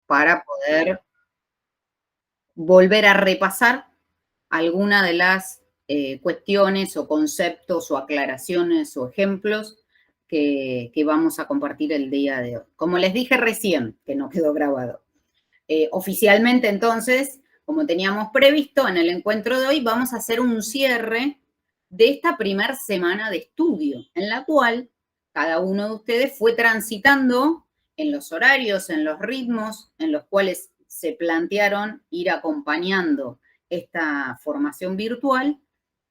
para poder volver a repasar alguna de las cuestiones o conceptos o aclaraciones o ejemplos que vamos a compartir el día de hoy. Como les dije recién, que no quedó grabado. Oficialmente, entonces, como teníamos previsto en el encuentro de hoy, vamos a hacer un cierre de esta primera semana de estudio, en la cual cada uno de ustedes fue transitando en los horarios, en los ritmos en los cuales se plantearon ir acompañando esta formación virtual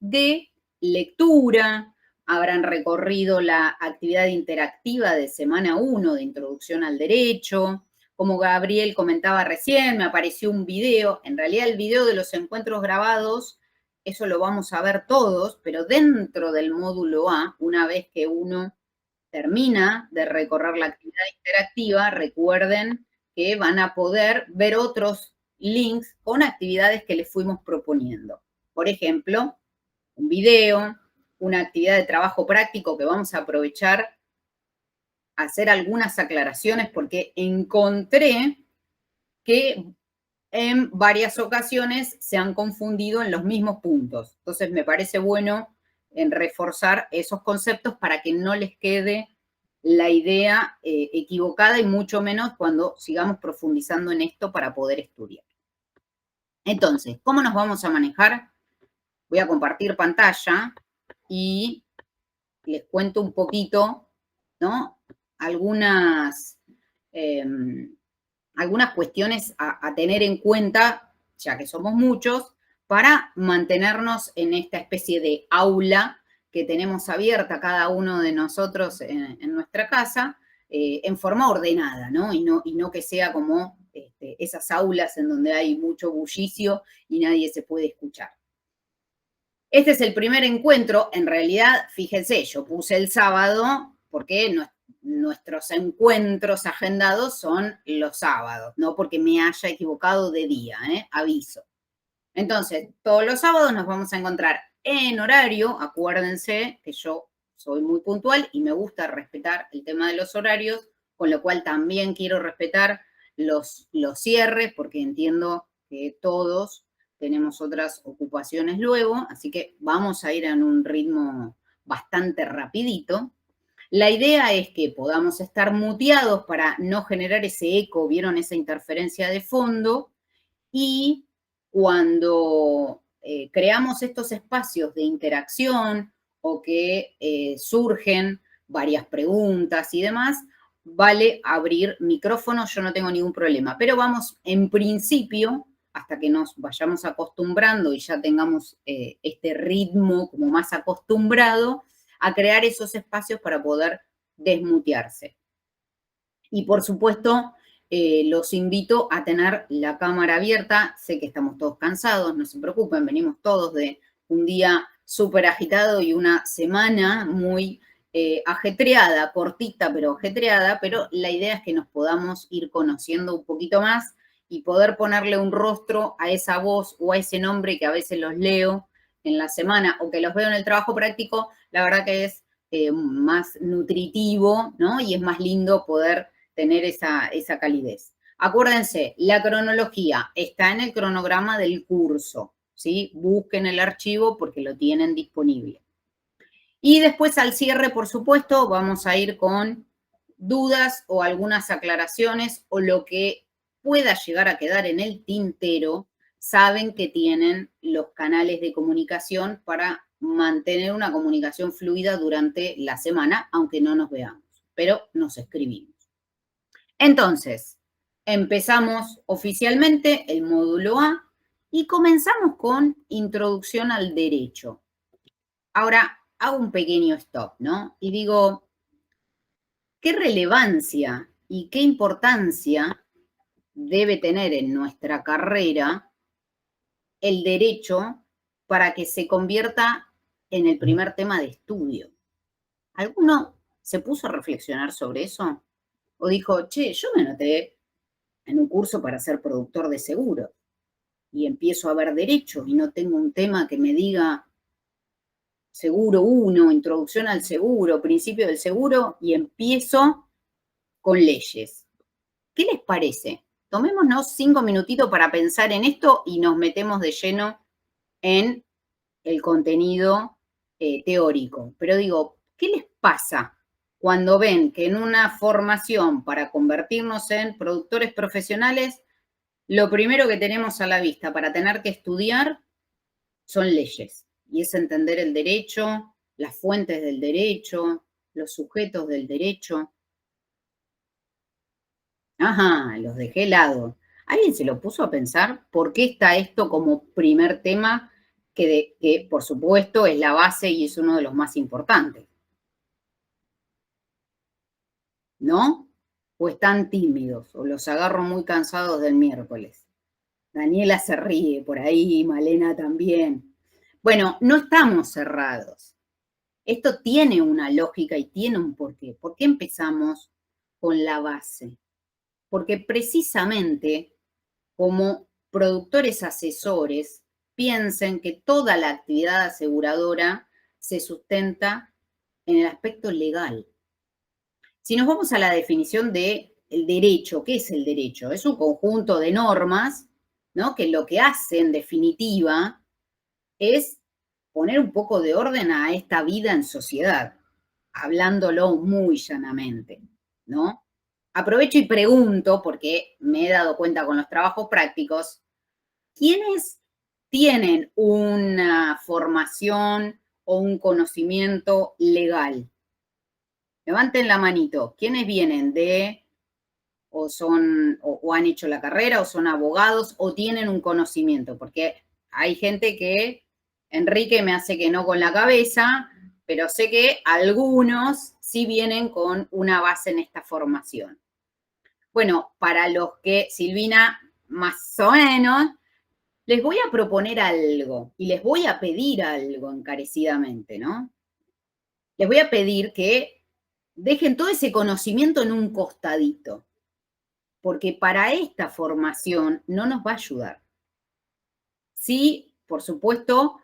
de lectura, habrán recorrido la actividad interactiva de semana 1 de introducción al derecho. Como Gabriel comentaba recién, me apareció un video, en realidad el video de los encuentros grabados, eso lo vamos a ver todos, pero dentro del módulo A, una vez que uno termina de recorrer la actividad interactiva, recuerden que van a poder ver otros links con actividades que les fuimos proponiendo. Por ejemplo, un video, una actividad de trabajo práctico que vamos a aprovechar a hacer algunas aclaraciones porque encontré que en varias ocasiones se han confundido en los mismos puntos. Entonces me parece bueno en reforzar esos conceptos para que no les quede la idea equivocada y mucho menos cuando sigamos profundizando en esto para poder estudiar. Entonces, ¿cómo nos vamos a manejar? Voy a compartir pantalla y les cuento un poquito, ¿no? Algunas, eh, algunas cuestiones a tener en cuenta, ya que somos muchos, para mantenernos en esta especie de aula que tenemos abierta cada uno de nosotros en nuestra casa, en forma ordenada, ¿no? Y no que sea como esas aulas en donde hay mucho bullicio y nadie se puede escuchar. Este es el primer encuentro, en realidad, fíjense, yo puse el sábado porque nuestros encuentros agendados son los sábados, no porque me haya equivocado de día, aviso. Entonces, todos los sábados nos vamos a encontrar en horario, acuérdense que yo soy muy puntual y me gusta respetar el tema de los horarios, con lo cual también quiero respetar los cierres, porque entiendo que todos tenemos otras ocupaciones luego, así que vamos a ir en un ritmo bastante rapidito. La idea es que podamos estar muteados para no generar ese eco, ¿vieron? Esa interferencia de fondo. Y cuando creamos estos espacios de interacción o que surgen varias preguntas y demás, vale abrir micrófono, yo no tengo ningún problema. Pero vamos, en principio, hasta que nos vayamos acostumbrando y ya tengamos este ritmo como más acostumbrado, a crear esos espacios para poder desmutearse. Y por supuesto, los invito a tener la cámara abierta. Sé que estamos todos cansados, no se preocupen, venimos todos de un día súper agitado y una semana muy ajetreada, cortita pero ajetreada, pero la idea es que nos podamos ir conociendo un poquito más y poder ponerle un rostro a esa voz o a ese nombre que a veces los leo en la semana o que los veo en el trabajo práctico, la verdad que es más nutritivo, ¿no? Y es más lindo poder tener esa calidez. Acuérdense, la cronología está en el cronograma del curso, ¿sí? Busquen el archivo porque lo tienen disponible. Y después al cierre, por supuesto, vamos a ir con dudas o algunas aclaraciones o lo que pueda llegar a quedar en el tintero. Saben que tienen los canales de comunicación para mantener una comunicación fluida durante la semana, aunque no nos veamos, pero nos escribimos. Entonces, empezamos oficialmente el módulo A y comenzamos con introducción al derecho. Ahora, hago un pequeño stop, ¿no? Y digo, ¿qué relevancia y qué importancia debe tener en nuestra carrera el derecho para que se convierta en el primer tema de estudio? ¿Alguno se puso a reflexionar sobre eso? ¿O dijo, che, yo me anoté en un curso para ser productor de seguros y empiezo a ver derecho y no tengo un tema que me diga seguro 1, introducción al seguro, principio del seguro y empiezo con leyes? ¿Qué les parece? tomémonos 5 minutitos para pensar en esto y nos metemos de lleno en el contenido teórico. Pero digo, ¿qué les pasa cuando ven que en una formación para convertirnos en productores profesionales, lo primero que tenemos a la vista para tener que estudiar son leyes? Y es entender el derecho, las fuentes del derecho, los sujetos del derecho. Ajá, los dejé helado. ¿Alguien se lo puso a pensar por qué está esto como primer tema que por supuesto es la base y es uno de los más importantes? ¿No? ¿O están tímidos o los agarro muy cansados del miércoles? Daniela se ríe por ahí, Malena también. Bueno, no estamos cerrados. Esto tiene una lógica y tiene un porqué. ¿Por qué empezamos con la base? Porque precisamente como productores asesores piensen que toda la actividad aseguradora se sustenta en el aspecto legal. Si nos vamos a la definición de el derecho, ¿qué es el derecho? Es un conjunto de normas, ¿no? Que lo que hace en definitiva es poner un poco de orden a esta vida en sociedad, hablándolo muy llanamente, ¿no? Aprovecho y pregunto, porque me he dado cuenta con los trabajos prácticos, ¿quiénes tienen una formación o un conocimiento legal? Levanten la manito. ¿Quiénes vienen de, o son, o han hecho la carrera, o son abogados, o tienen un conocimiento? Porque hay gente que, Enrique me hace que no con la cabeza, pero sé que algunos sí vienen con una base en esta formación. Bueno, para los que, Silvina, más o menos, les voy a proponer algo y les voy a pedir algo encarecidamente, ¿no? Les voy a pedir que dejen todo ese conocimiento en un costadito, porque para esta formación no nos va a ayudar. Sí, por supuesto,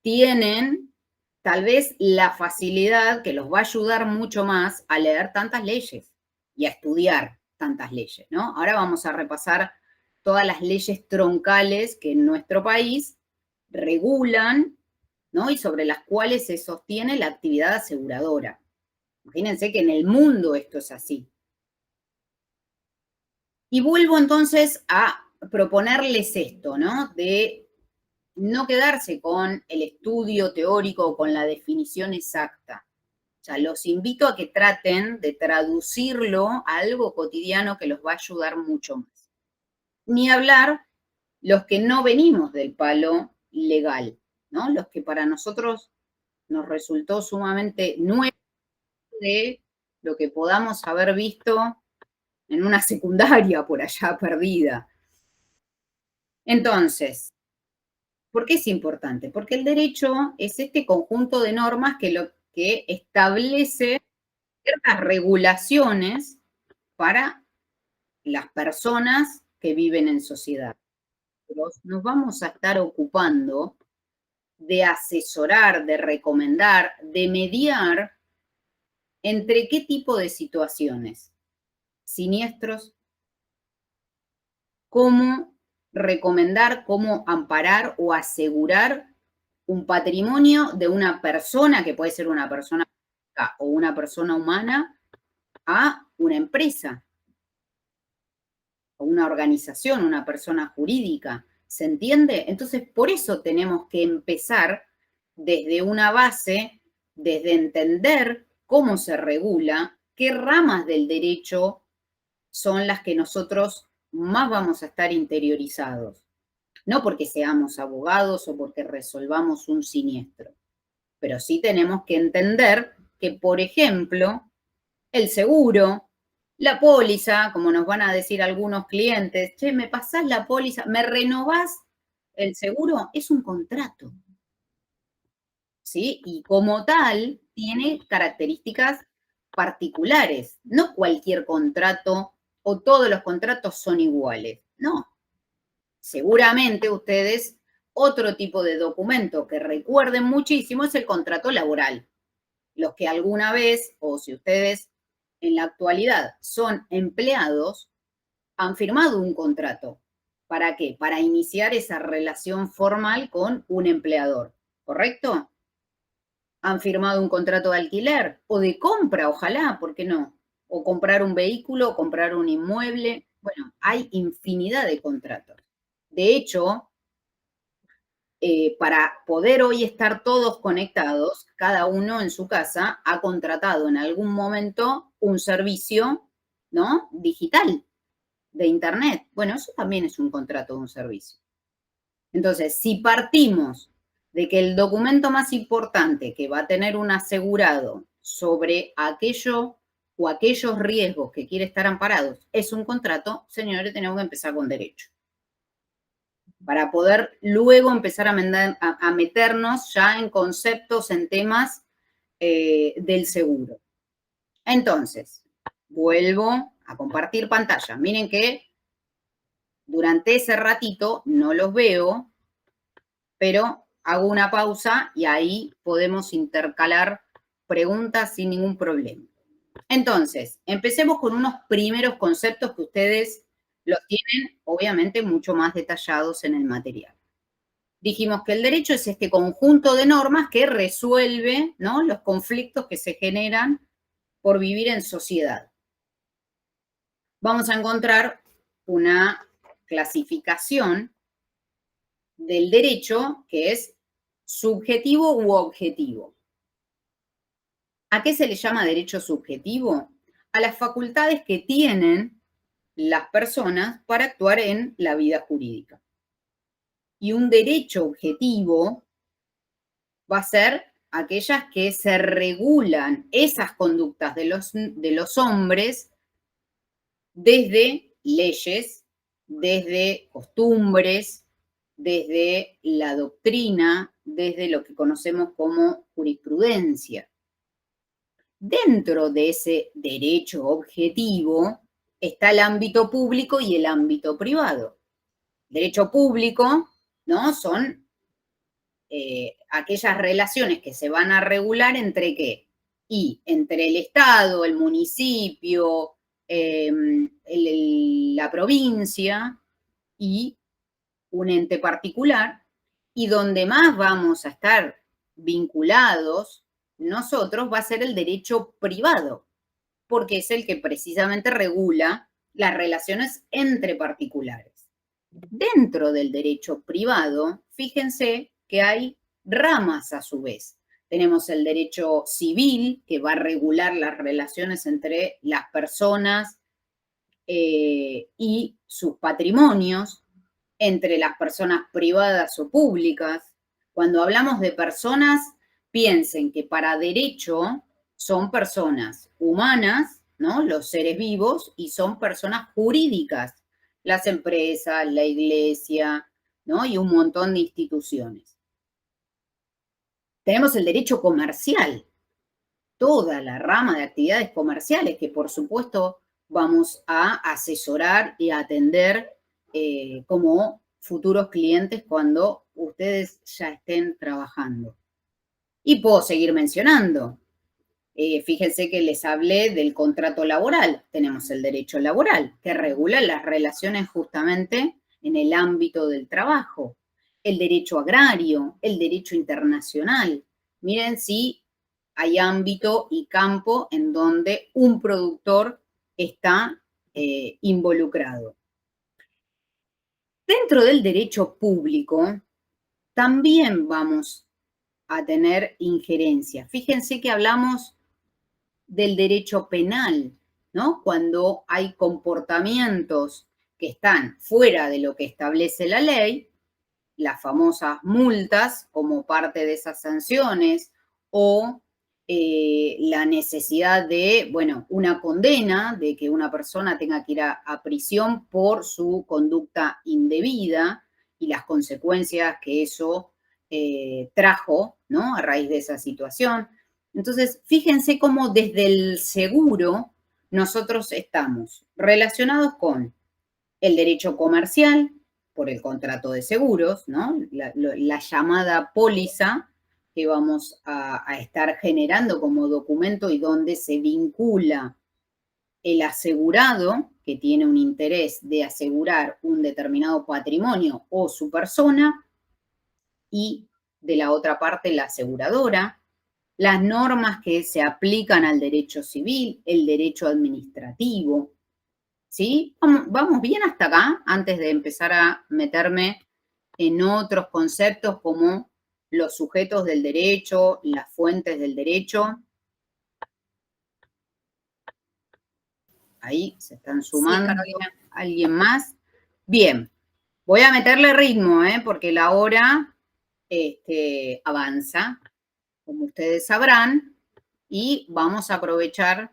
tienen tal vez la facilidad que los va a ayudar mucho más a leer tantas leyes y a estudiar tantas leyes, ¿no? Ahora vamos a repasar todas las leyes troncales que en nuestro país regulan, ¿no? Y sobre las cuales se sostiene la actividad aseguradora. Imagínense que en el mundo esto es así. Y vuelvo entonces a proponerles esto, ¿no? De no quedarse con el estudio teórico o con la definición exacta. O sea, los invito a que traten de traducirlo a algo cotidiano que los va a ayudar mucho más. Ni hablar los que no venimos del palo legal, ¿no? Los que para nosotros nos resultó sumamente nuevo de lo que podamos haber visto en una secundaria por allá perdida. Entonces, ¿por qué es importante? Porque el derecho es este conjunto de normas que lo que establece ciertas regulaciones para las personas que viven en sociedad. Nos vamos a estar ocupando de asesorar, de recomendar, de mediar entre qué tipo de situaciones, siniestros, cómo recomendar, cómo amparar o asegurar un patrimonio de una persona, que puede ser una persona física o una persona humana, a una empresa o una organización, una persona jurídica. ¿Se entiende? Entonces, por eso tenemos que empezar desde una base, desde entender cómo se regula, qué ramas del derecho son las que nosotros más vamos a estar interiorizados. No porque seamos abogados o porque resolvamos un siniestro, pero sí tenemos que entender que, por ejemplo, el seguro, la póliza, como nos van a decir algunos clientes, che, ¿me pasás la póliza? ¿Me renovás el seguro? Es un contrato, ¿sí? Y como tal, tiene características particulares. No cualquier contrato o todos los contratos son iguales. No. Seguramente ustedes, otro tipo de documento que recuerden muchísimo es el contrato laboral. Los que alguna vez, o si ustedes en la actualidad son empleados, han firmado un contrato. ¿Para qué? Para iniciar esa relación formal con un empleador, ¿correcto? Han firmado un contrato de alquiler o de compra, ojalá, ¿por qué no? O comprar un vehículo, o comprar un inmueble. Bueno, hay infinidad de contratos. De hecho, para poder hoy estar todos conectados, cada uno en su casa ha contratado en algún momento un servicio, ¿no? Digital de Internet. Bueno, eso también es un contrato de un servicio. Entonces, si partimos de que el documento más importante que va a tener un asegurado sobre aquello o aquellos riesgos que quiere estar amparados es un contrato, señores, tenemos que empezar con derecho. Para poder luego empezar a meternos ya en conceptos, en temas del seguro. Entonces, vuelvo a compartir pantalla. Miren que durante ese ratito no los veo, pero hago una pausa y ahí podemos intercalar preguntas sin ningún problema. Entonces, empecemos con unos primeros conceptos que ustedes los tienen, obviamente, mucho más detallados en el material. Dijimos que el derecho es este conjunto de normas que resuelve, ¿no?, los conflictos que se generan por vivir en sociedad. Vamos a encontrar una clasificación del derecho que es subjetivo u objetivo. ¿A qué se le llama derecho subjetivo? A las facultades que tienen las personas para actuar en la vida jurídica. Y un derecho objetivo va a ser aquellas que se regulan esas conductas de los hombres desde leyes, desde costumbres, desde la doctrina, desde lo que conocemos como jurisprudencia. Dentro de ese derecho objetivo está el ámbito público y el ámbito privado. Derecho público, ¿no?, son aquellas relaciones que se van a regular entre qué? Y entre el Estado, el municipio, la provincia y un ente particular, y donde más vamos a estar vinculados nosotros va a ser el derecho privado, porque es el que precisamente regula las relaciones entre particulares. Dentro del derecho privado, fíjense que hay ramas a su vez. Tenemos el derecho civil, que va a regular las relaciones entre las personas y sus patrimonios, entre las personas privadas o públicas. Cuando hablamos de personas, piensen que para derecho son personas humanas, ¿no?, los seres vivos, y son personas jurídicas, las empresas, la iglesia, ¿no?, y un montón de instituciones. Tenemos el derecho comercial, toda la rama de actividades comerciales que, por supuesto, vamos a asesorar y a atender como futuros clientes cuando ustedes ya estén trabajando. Y puedo seguir mencionando. Fíjense que les hablé del contrato laboral. Tenemos el derecho laboral, que regula las relaciones justamente en el ámbito del trabajo. El derecho agrario, el derecho internacional. Miren si hay ámbito y campo en donde un productor está involucrado. Dentro del derecho público también vamos a tener injerencia. Fíjense que hablamos del derecho penal, ¿no? Cuando hay comportamientos que están fuera de lo que establece la ley, las famosas multas como parte de esas sanciones o la necesidad de, bueno, una condena, de que una persona tenga que ir a prisión por su conducta indebida y las consecuencias que eso trajo, ¿no?, a raíz de esa situación. Entonces, fíjense cómo desde el seguro nosotros estamos relacionados con el derecho comercial, por el contrato de seguros, ¿no?, la llamada póliza que vamos a estar generando como documento y donde se vincula el asegurado, que tiene un interés de asegurar un determinado patrimonio o su persona, y de la otra parte la aseguradora, las normas que se aplican al derecho civil, el derecho administrativo, ¿sí? Vamos bien hasta acá antes de empezar a meterme en otros conceptos como los sujetos del derecho, las fuentes del derecho. Ahí se están sumando. Sí, ¿Alguien más? Bien, voy a meterle ritmo, porque la hora avanza, como ustedes sabrán, y vamos a aprovechar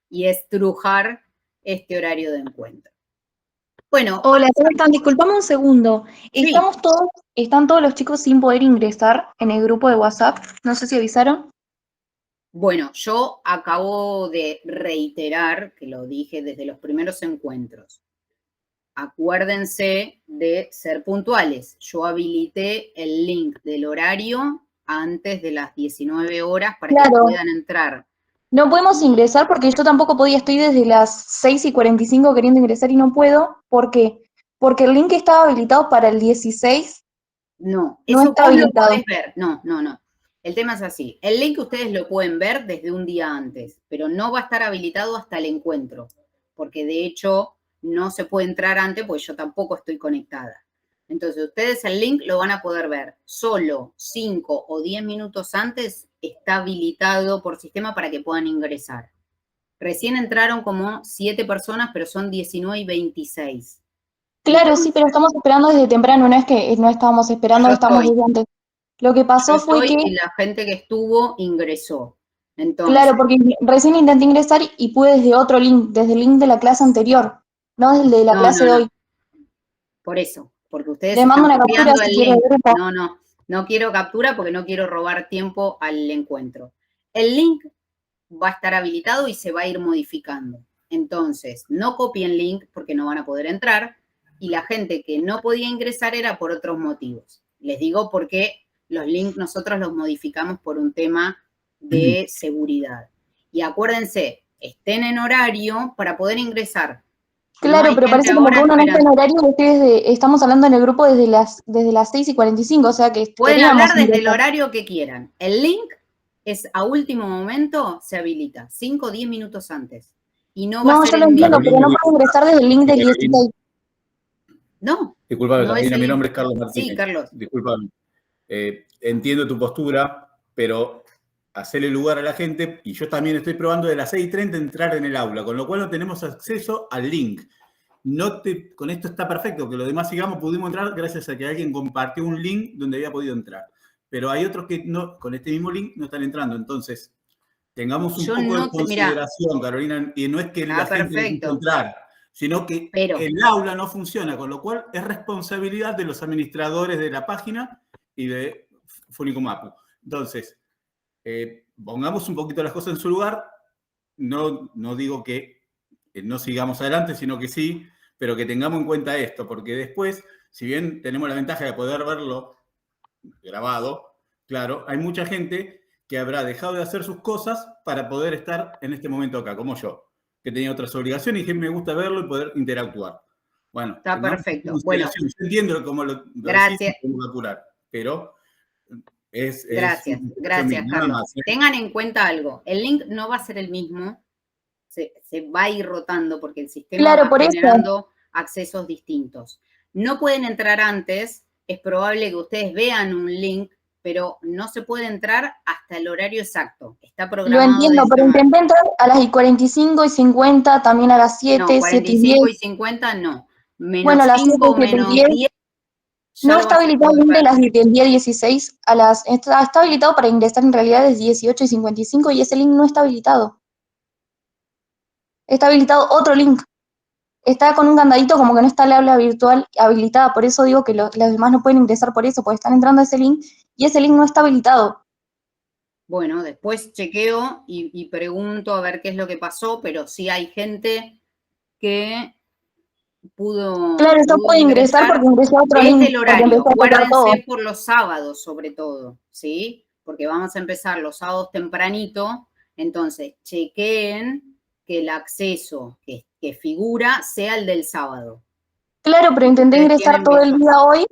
y estrujar este horario de encuentro. Bueno. Hola, ¿cómo están? Disculpame un segundo. Sí. ¿Están todos los chicos sin poder ingresar en el grupo de WhatsApp? No sé si avisaron. Bueno, yo acabo de reiterar, que lo dije desde los primeros encuentros, acuérdense de ser puntuales. Yo habilité el link del horario antes de las 19 horas para que puedan entrar. No podemos ingresar porque yo tampoco podía, estoy desde las 6:45 queriendo ingresar y no puedo. ¿Por qué? Porque el link estaba habilitado para el 16. No, No eso está vos lo habilitado. podés ver. No. El tema es así. El link ustedes lo pueden ver desde un día antes, pero no va a estar habilitado hasta el encuentro, porque de hecho no se puede entrar antes, pues yo tampoco estoy conectada. Entonces, ustedes el link lo van a poder ver solo 5 o 10 minutos antes, está habilitado por sistema para que puedan ingresar. Recién entraron como 7 personas, pero son 19:26. Claro, Entonces, sí, pero estamos esperando desde temprano, no es que no estábamos esperando, yo estamos estoy. desde antes. Lo que pasó fue que, Y la gente que estuvo ingresó. Entonces, claro, porque recién intenté ingresar y pude desde otro link, desde el link de la clase anterior, no desde el de la clase de hoy. Por eso, porque ustedes Le mando están una captura copiando si el quiere link. ver. No quiero captura porque no quiero robar tiempo al encuentro. El link va a estar habilitado y se va a ir modificando. Entonces, no copien link porque no van a poder entrar y la gente que no podía ingresar era por otros motivos. Les digo porque los links nosotros los modificamos por un tema de seguridad. Y acuérdense, estén en horario para poder ingresar. Claro, pero parece como que uno no está en horario y ustedes estamos hablando en el grupo desde las 6:45, o sea que Pueden queríamos hablar desde el ingresar. horario que quieran. El link es a último momento, se habilita 5 o 10 minutos antes. Y no va a No, ser yo lo el entiendo, mismo. pero no puedo ingresar desde el link del 16. No. Disculpame, No es Carolina, mi el... nombre es Carlos Martínez. Sí, Carlos. Disculpame. Entiendo tu postura, pero hacerle lugar a la gente, y yo también estoy probando de las 6:30 entrar en el aula, con lo cual no tenemos acceso al link. Con esto está perfecto, que los demás sigamos, pudimos entrar gracias a que alguien compartió un link donde había podido entrar. Pero hay otros que no, con este mismo link no están entrando. Entonces, tengamos un poco de consideración, Carolina, y no es que la gente no quiso entrar, sino que el aula no funciona, con lo cual es responsabilidad de los administradores de la página y de Funicomapu. Entonces, pongamos un poquito las cosas en su lugar. No digo que no sigamos adelante, sino que sí, pero que tengamos en cuenta esto, porque después, si bien tenemos la ventaja de poder verlo grabado, claro, hay mucha gente que habrá dejado de hacer sus cosas para poder estar en este momento acá, como yo, que tenía otras obligaciones y que me gusta verlo y poder interactuar. Bueno, está perfecto. Bueno, yo entiendo cómo lo gracias. decís, cómo apurar, pero Gracias, Carlos. Tengan en cuenta algo. El link no va a ser el mismo. Se va a ir rotando porque el sistema va generando accesos distintos. No pueden entrar antes. Es probable que ustedes vean un link, pero no se puede entrar hasta el horario exacto. Está programado. Lo entiendo, pero intenté entrar a las 45:50, también a las 7, no, 45 y 50 no. Menos bueno, a las 5, 7, menos 10. No está habilitado el link de las del día 16 está habilitado para ingresar en realidad desde 18:55 y ese link no está habilitado. Está habilitado otro link. Está con un candadito como que no está el aula virtual habilitada, por eso digo que los demás no pueden ingresar por eso, porque están entrando a ese link y ese link no está habilitado. Bueno, después chequeo y pregunto a ver qué es lo que pasó, pero sí hay gente que pudo. Claro, yo puedo ingresar porque ingresé a otro link. El horario, acuérdense por los sábados sobre todo, ¿sí? Porque vamos a empezar los sábados tempranito, entonces chequeen que el acceso que figura sea el del sábado. Claro, pero intenté Ustedes ingresar tienen todo el día hoy,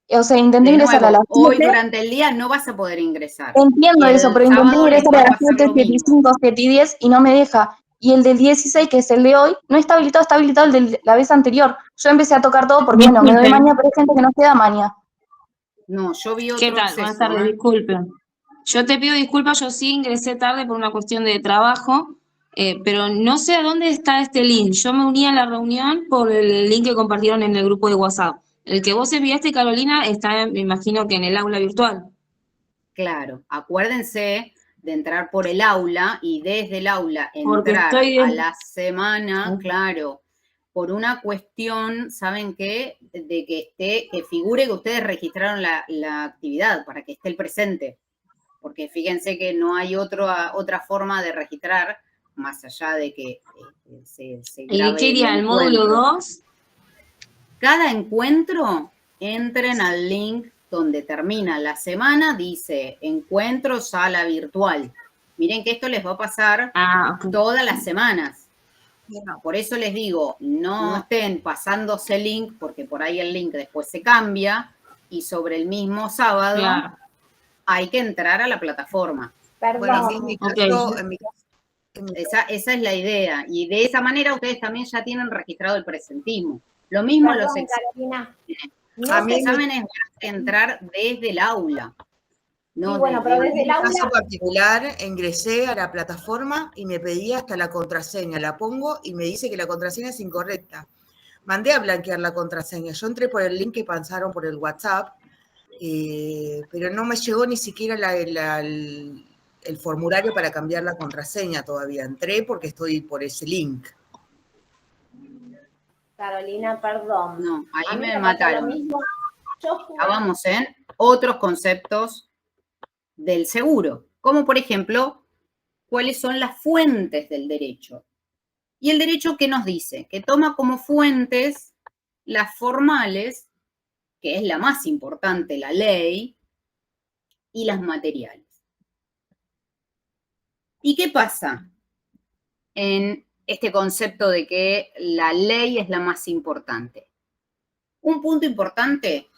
o sea, intenté De ingresar a las nuevo, hoy 7. durante el día no vas a poder ingresar. Entiendo Y eso, el pero intenté sábado les ingresar va a a las pasar 7, lo 7 y mismo. 5, 7 y 10 y no me deja. Y el del 16, que es el de hoy, no está habilitado el de la vez anterior. Yo empecé a tocar todo porque, bueno, me doy Disculpen. maña, pero hay gente que no se da maña. No, yo vi ¿Qué otro tal? Buenas acceso. tardes, disculpen. Yo te pido disculpas, yo sí ingresé tarde por una cuestión de trabajo, pero no sé a dónde está este link. Yo me uní a la reunión por el link que compartieron en el grupo de WhatsApp. El que vos enviaste, Carolina, está, me imagino que en el aula virtual. Claro, acuérdense de entrar por el aula y desde el aula Porque entrar estoy a en- la semana, claro, por una cuestión, ¿saben qué? De que figure que ustedes registraron la actividad para que esté el presente. Porque fíjense que no hay otra forma de registrar más allá de que se ¿Y de grabe qué el iría? ¿El módulo encuentro. 2? Cada encuentro, entren al link donde termina la semana, dice encuentro sala virtual. Miren que esto les va a pasar Ok. todas las semanas. Por eso les digo, no estén pasándose el link, porque por ahí el link después se cambia y sobre el mismo sábado Claro. hay que entrar a la plataforma. Bueno, sí, en mi caso, Ok. Esa es la idea. Y de esa manera ustedes también ya tienen registrado el presentismo. Lo mismo los Carolina. A mí exámenes van a entrar desde el aula. No Sí, bueno, pero desde el aula. aula. En mi caso particular, ingresé a la plataforma y me pedía hasta la contraseña. La pongo y me dice que la contraseña es incorrecta. Mandé a blanquear la contraseña. Yo entré por el link que pasaron por el WhatsApp, pero no me llegó ni siquiera el formulario para cambiar la contraseña todavía. Entré porque estoy por ese link. Carolina, perdón. No, ahí A mí me pasó mataron. lo mismo. Yo Ya vamos en otros conceptos del seguro, como por ejemplo, cuáles son las fuentes del derecho. Y el derecho, ¿qué nos dice? Que toma como fuentes las formales, que es la más importante, la ley, y las materiales. ¿Y qué pasa en este concepto de que la ley es la más importante? Un punto importante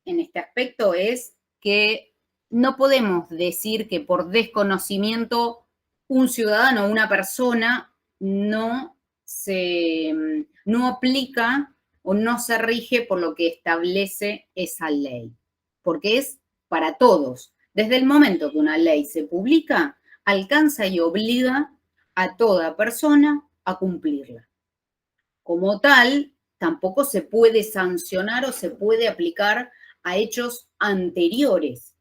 en este aspecto es que no podemos decir que por desconocimiento un ciudadano o una persona no aplica o no se rige por lo que establece esa ley, porque es para todos. Desde el momento que una ley se publica, alcanza y obliga a toda persona a cumplirla. Como tal, tampoco se puede sancionar o se puede aplicar a hechos anteriores,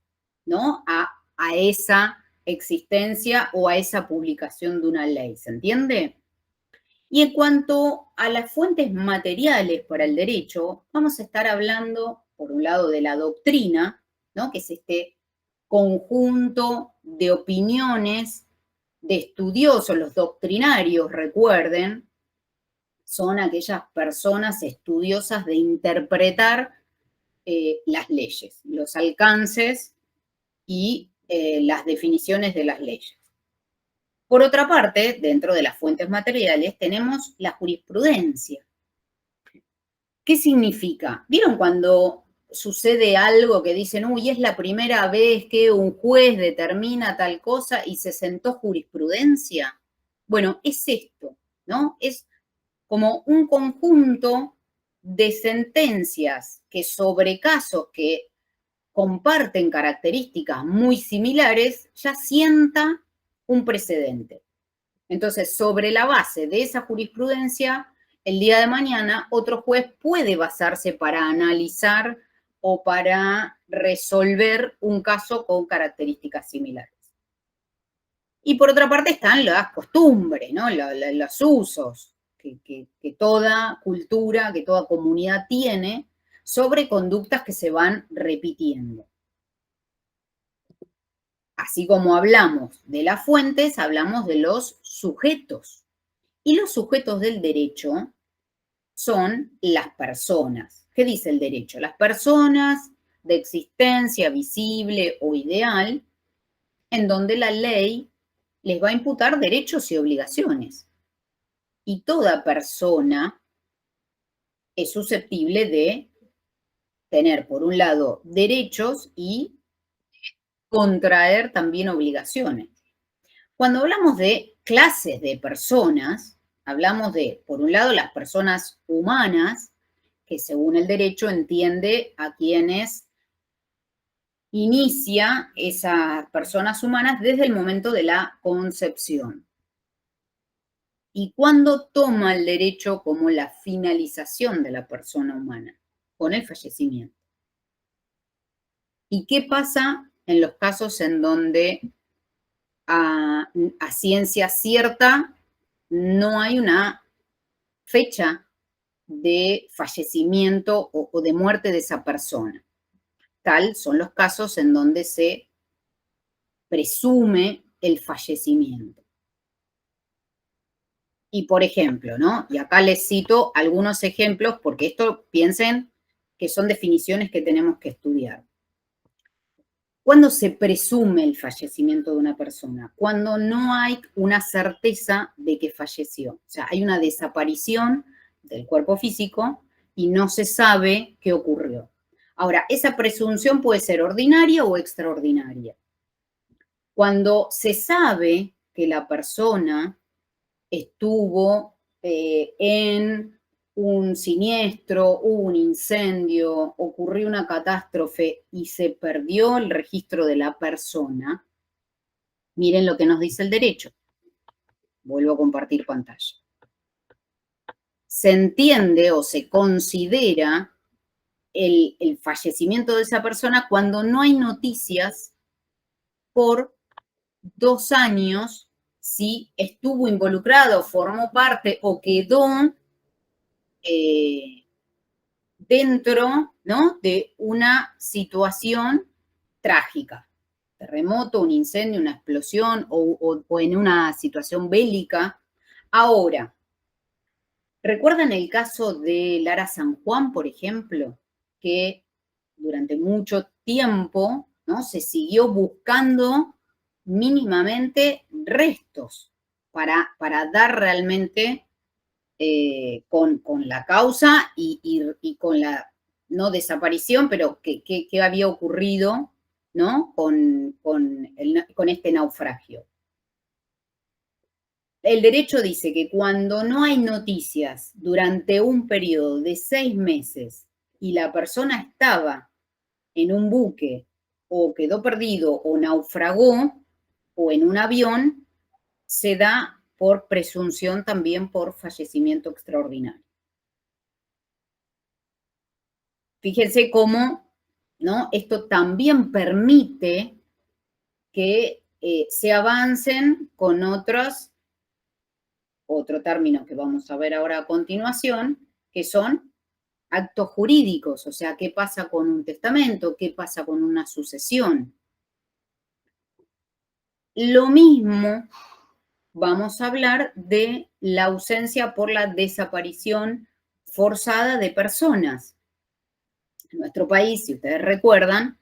¿no? A esa existencia o a esa publicación de una ley, ¿se entiende? Y en cuanto a las fuentes materiales para el derecho, vamos a estar hablando, por un lado, de la doctrina, ¿no? Que es este conjunto de opiniones de estudiosos, los doctrinarios, recuerden, son aquellas personas estudiosas de interpretar las leyes, los alcances y las definiciones de las leyes. Por otra parte, dentro de las fuentes materiales tenemos la jurisprudencia. ¿Qué significa? ¿Vieron cuando sucede algo que dicen, uy, es la primera vez que un juez determina tal cosa y se sentó jurisprudencia? Bueno, es esto, ¿no? Es como un conjunto de sentencias que sobre casos que comparten características muy similares, ya sienta un precedente. Entonces, sobre la base de esa jurisprudencia, el día de mañana otro juez puede basarse para analizar o para resolver un caso con características similares. Y por otra parte están las costumbres, ¿no? Los usos que toda cultura, que toda comunidad tiene sobre conductas que se van repitiendo. Así como hablamos de las fuentes, hablamos de los sujetos. Y los sujetos del derecho son las personas. ¿Qué dice el derecho? Las personas de existencia visible o ideal, en donde la ley les va a imputar derechos y obligaciones. Y toda persona es susceptible de tener, por un lado, derechos y contraer también obligaciones. Cuando hablamos de clases de personas, hablamos de, por un lado, las personas humanas, que según el derecho entiende a quienes inicia esas personas humanas desde el momento de la concepción. ¿Y cuándo toma el derecho como la finalización de la persona humana? Con el fallecimiento. ¿Y qué pasa en los casos en donde a ciencia cierta no hay una fecha de fallecimiento o de muerte de esa persona? Tal son los casos en donde se presume el fallecimiento. Y por ejemplo, ¿no? Y acá les cito algunos ejemplos porque esto piensen que son definiciones que tenemos que estudiar. ¿Cuándo se presume el fallecimiento de una persona? Cuando no hay una certeza de que falleció. O sea, hay una desaparición del cuerpo físico y no se sabe qué ocurrió. Ahora, esa presunción puede ser ordinaria o extraordinaria. Cuando se sabe que la persona estuvo en un siniestro, hubo un incendio, ocurrió una catástrofe y se perdió el registro de la persona, miren lo que nos dice el derecho. Vuelvo a compartir pantalla. Se entiende o se considera el fallecimiento de esa persona cuando no hay noticias por 2 años si estuvo involucrado, formó parte o quedó dentro, ¿no?, de una situación trágica. Terremoto, un incendio, una explosión o en una situación bélica. Ahora, ¿recuerdan el caso de Lara San Juan, por ejemplo? Que durante mucho tiempo, ¿no?, se siguió buscando mínimamente restos para dar realmente con la causa y con la, no desaparición, pero qué había ocurrido, ¿no?, con este naufragio. El derecho dice que cuando no hay noticias durante un periodo de 6 meses y la persona estaba en un buque o quedó perdido o naufragó o en un avión, se da por presunción también por fallecimiento extraordinario. Fíjense cómo, ¿no?, esto también permite que se avancen con otro término que vamos a ver ahora a continuación, que son actos jurídicos, o sea, qué pasa con un testamento, qué pasa con una sucesión. Lo mismo vamos a hablar de la ausencia por la desaparición forzada de personas. En nuestro país, si ustedes recuerdan,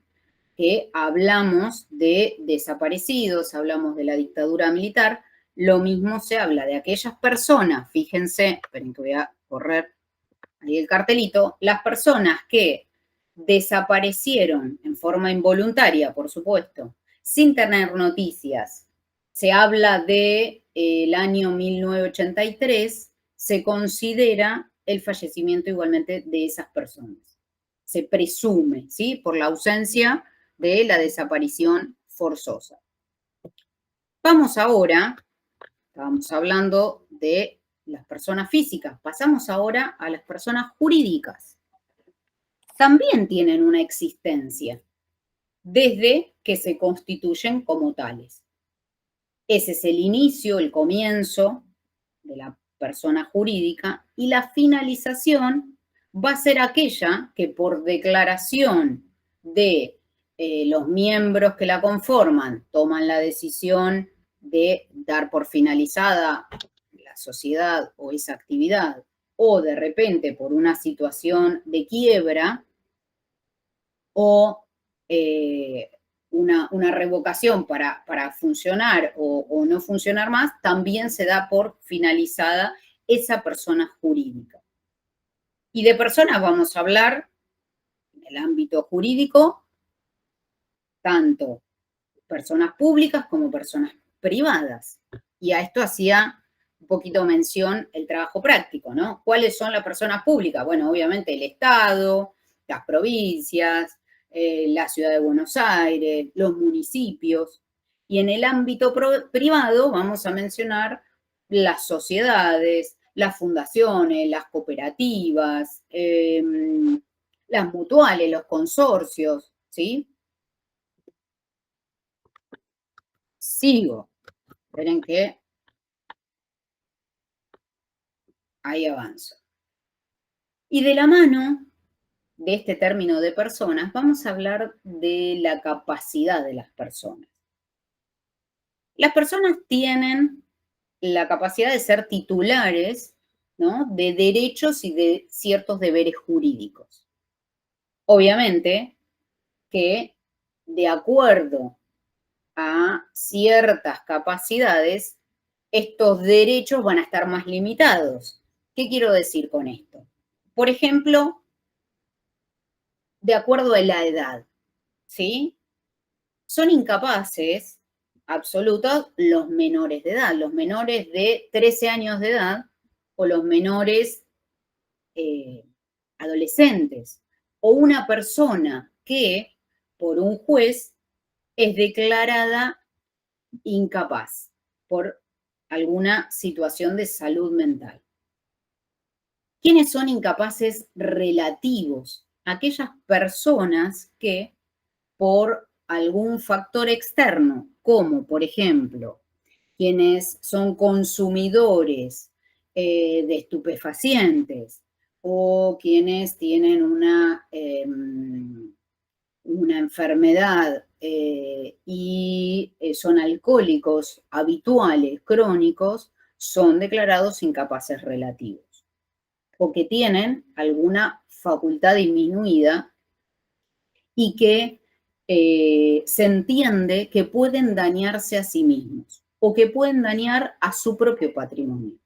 que hablamos de desaparecidos, hablamos de la dictadura militar, lo mismo se habla de aquellas personas, fíjense, esperen que voy a correr ahí el cartelito, las personas que desaparecieron en forma involuntaria, por supuesto, sin tener noticias. Se habla de el año 1983, se considera el fallecimiento igualmente de esas personas. Se presume, ¿sí?, por la ausencia de la desaparición forzosa. Vamos ahora, estábamos hablando de las personas físicas, pasamos ahora a las personas jurídicas. También tienen una existencia desde que se constituyen como tales. Ese es el inicio, el comienzo de la persona jurídica y la finalización va a ser aquella que por declaración de los miembros que la conforman toman la decisión de dar por finalizada la sociedad o esa actividad, o de repente por una situación de quiebra o una revocación para funcionar o no funcionar más, también se da por finalizada esa persona jurídica. Y de personas vamos a hablar en el ámbito jurídico, tanto personas públicas como personas privadas. Y a esto hacía un poquito mención el trabajo práctico, ¿no? ¿Cuáles son las personas públicas? Bueno, obviamente el Estado, las provincias, la Ciudad de Buenos Aires, los municipios. Y en el ámbito privado vamos a mencionar las sociedades, las fundaciones, las cooperativas, las mutuales, los consorcios, ¿sí? Sigo. Esperen que ahí avanzo. Y de la mano de este término de personas, vamos a hablar de la capacidad de las personas. Las personas tienen la capacidad de ser titulares, ¿no?, de derechos y de ciertos deberes jurídicos. Obviamente que de acuerdo a ciertas capacidades, estos derechos van a estar más limitados. ¿Qué quiero decir con esto? Por ejemplo, de acuerdo a la edad, ¿sí? Son incapaces absolutos los menores de edad, los menores de 13 años de edad o los menores adolescentes, o una persona que por un juez es declarada incapaz por alguna situación de salud mental. ¿Quiénes son incapaces relativos? Aquellas personas que por algún factor externo, como por ejemplo, quienes son consumidores de estupefacientes o quienes tienen una enfermedad y son alcohólicos habituales, crónicos, son declarados incapaces relativos o que tienen alguna facultad disminuida y que se entiende que pueden dañarse a sí mismos o que pueden dañar a su propio patrimonio.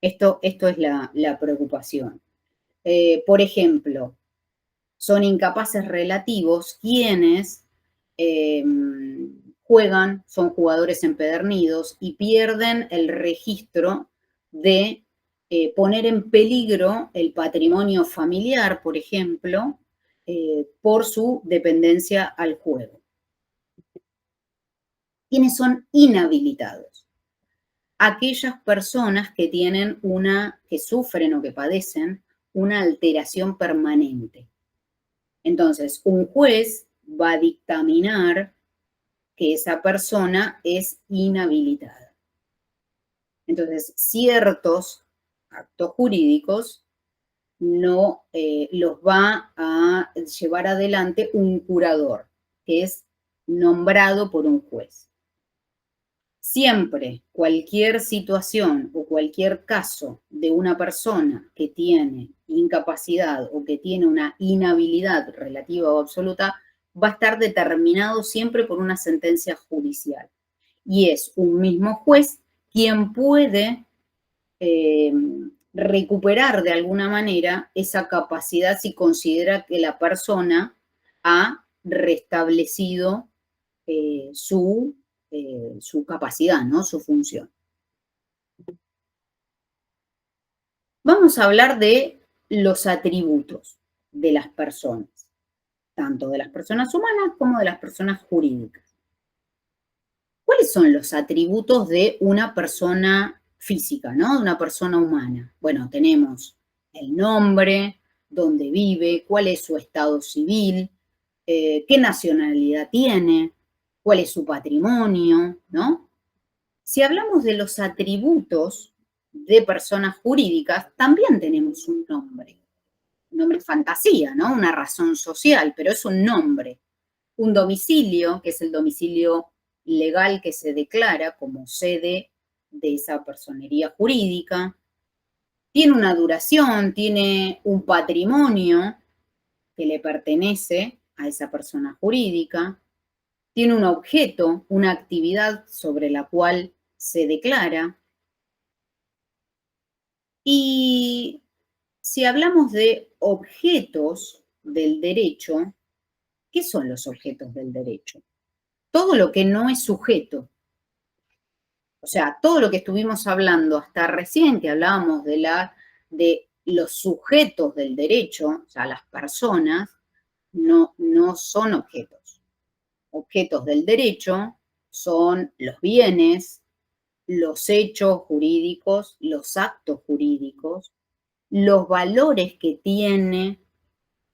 Esto es la preocupación. Por ejemplo, son incapaces relativos quienes juegan, son jugadores empedernidos y pierden el registro de poner en peligro el patrimonio familiar, por ejemplo, por su dependencia al juego. ¿Quiénes son inhabilitados? Aquellas personas que tienen que sufren o que padecen una alteración permanente. Entonces, un juez va a dictaminar que esa persona es inhabilitada. Entonces, ciertos actos jurídicos no los va a llevar adelante un curador, que es nombrado por un juez. Siempre, cualquier situación o cualquier caso de una persona que tiene incapacidad o que tiene una inhabilidad relativa o absoluta, va a estar determinado siempre por una sentencia judicial. Y es un mismo juez quien puede recuperar de alguna manera esa capacidad si considera que la persona ha restablecido su capacidad, ¿no?, su función. Vamos a hablar de los atributos de las personas, tanto de las personas humanas como de las personas jurídicas. ¿Cuáles son los atributos de una persona física, ¿no?, de una persona humana? Bueno, tenemos el nombre, dónde vive, cuál es su estado civil, qué nacionalidad tiene, cuál es su patrimonio, ¿no? Si hablamos de los atributos de personas jurídicas, también tenemos un nombre fantasía, ¿no?, una razón social, pero es un nombre. Un domicilio, que es el domicilio legal que se declara como sede de esa personería jurídica, tiene una duración, tiene un patrimonio que le pertenece a esa persona jurídica, tiene un objeto, una actividad sobre la cual se declara. Y si hablamos de objetos del derecho, ¿qué son los objetos del derecho? Todo lo que no es sujeto. O sea, todo lo que estuvimos hablando hasta recién, que hablábamos de los sujetos del derecho, o sea, las personas, no son objetos. Objetos del derecho son los bienes, los hechos jurídicos, los actos jurídicos, los valores que tiene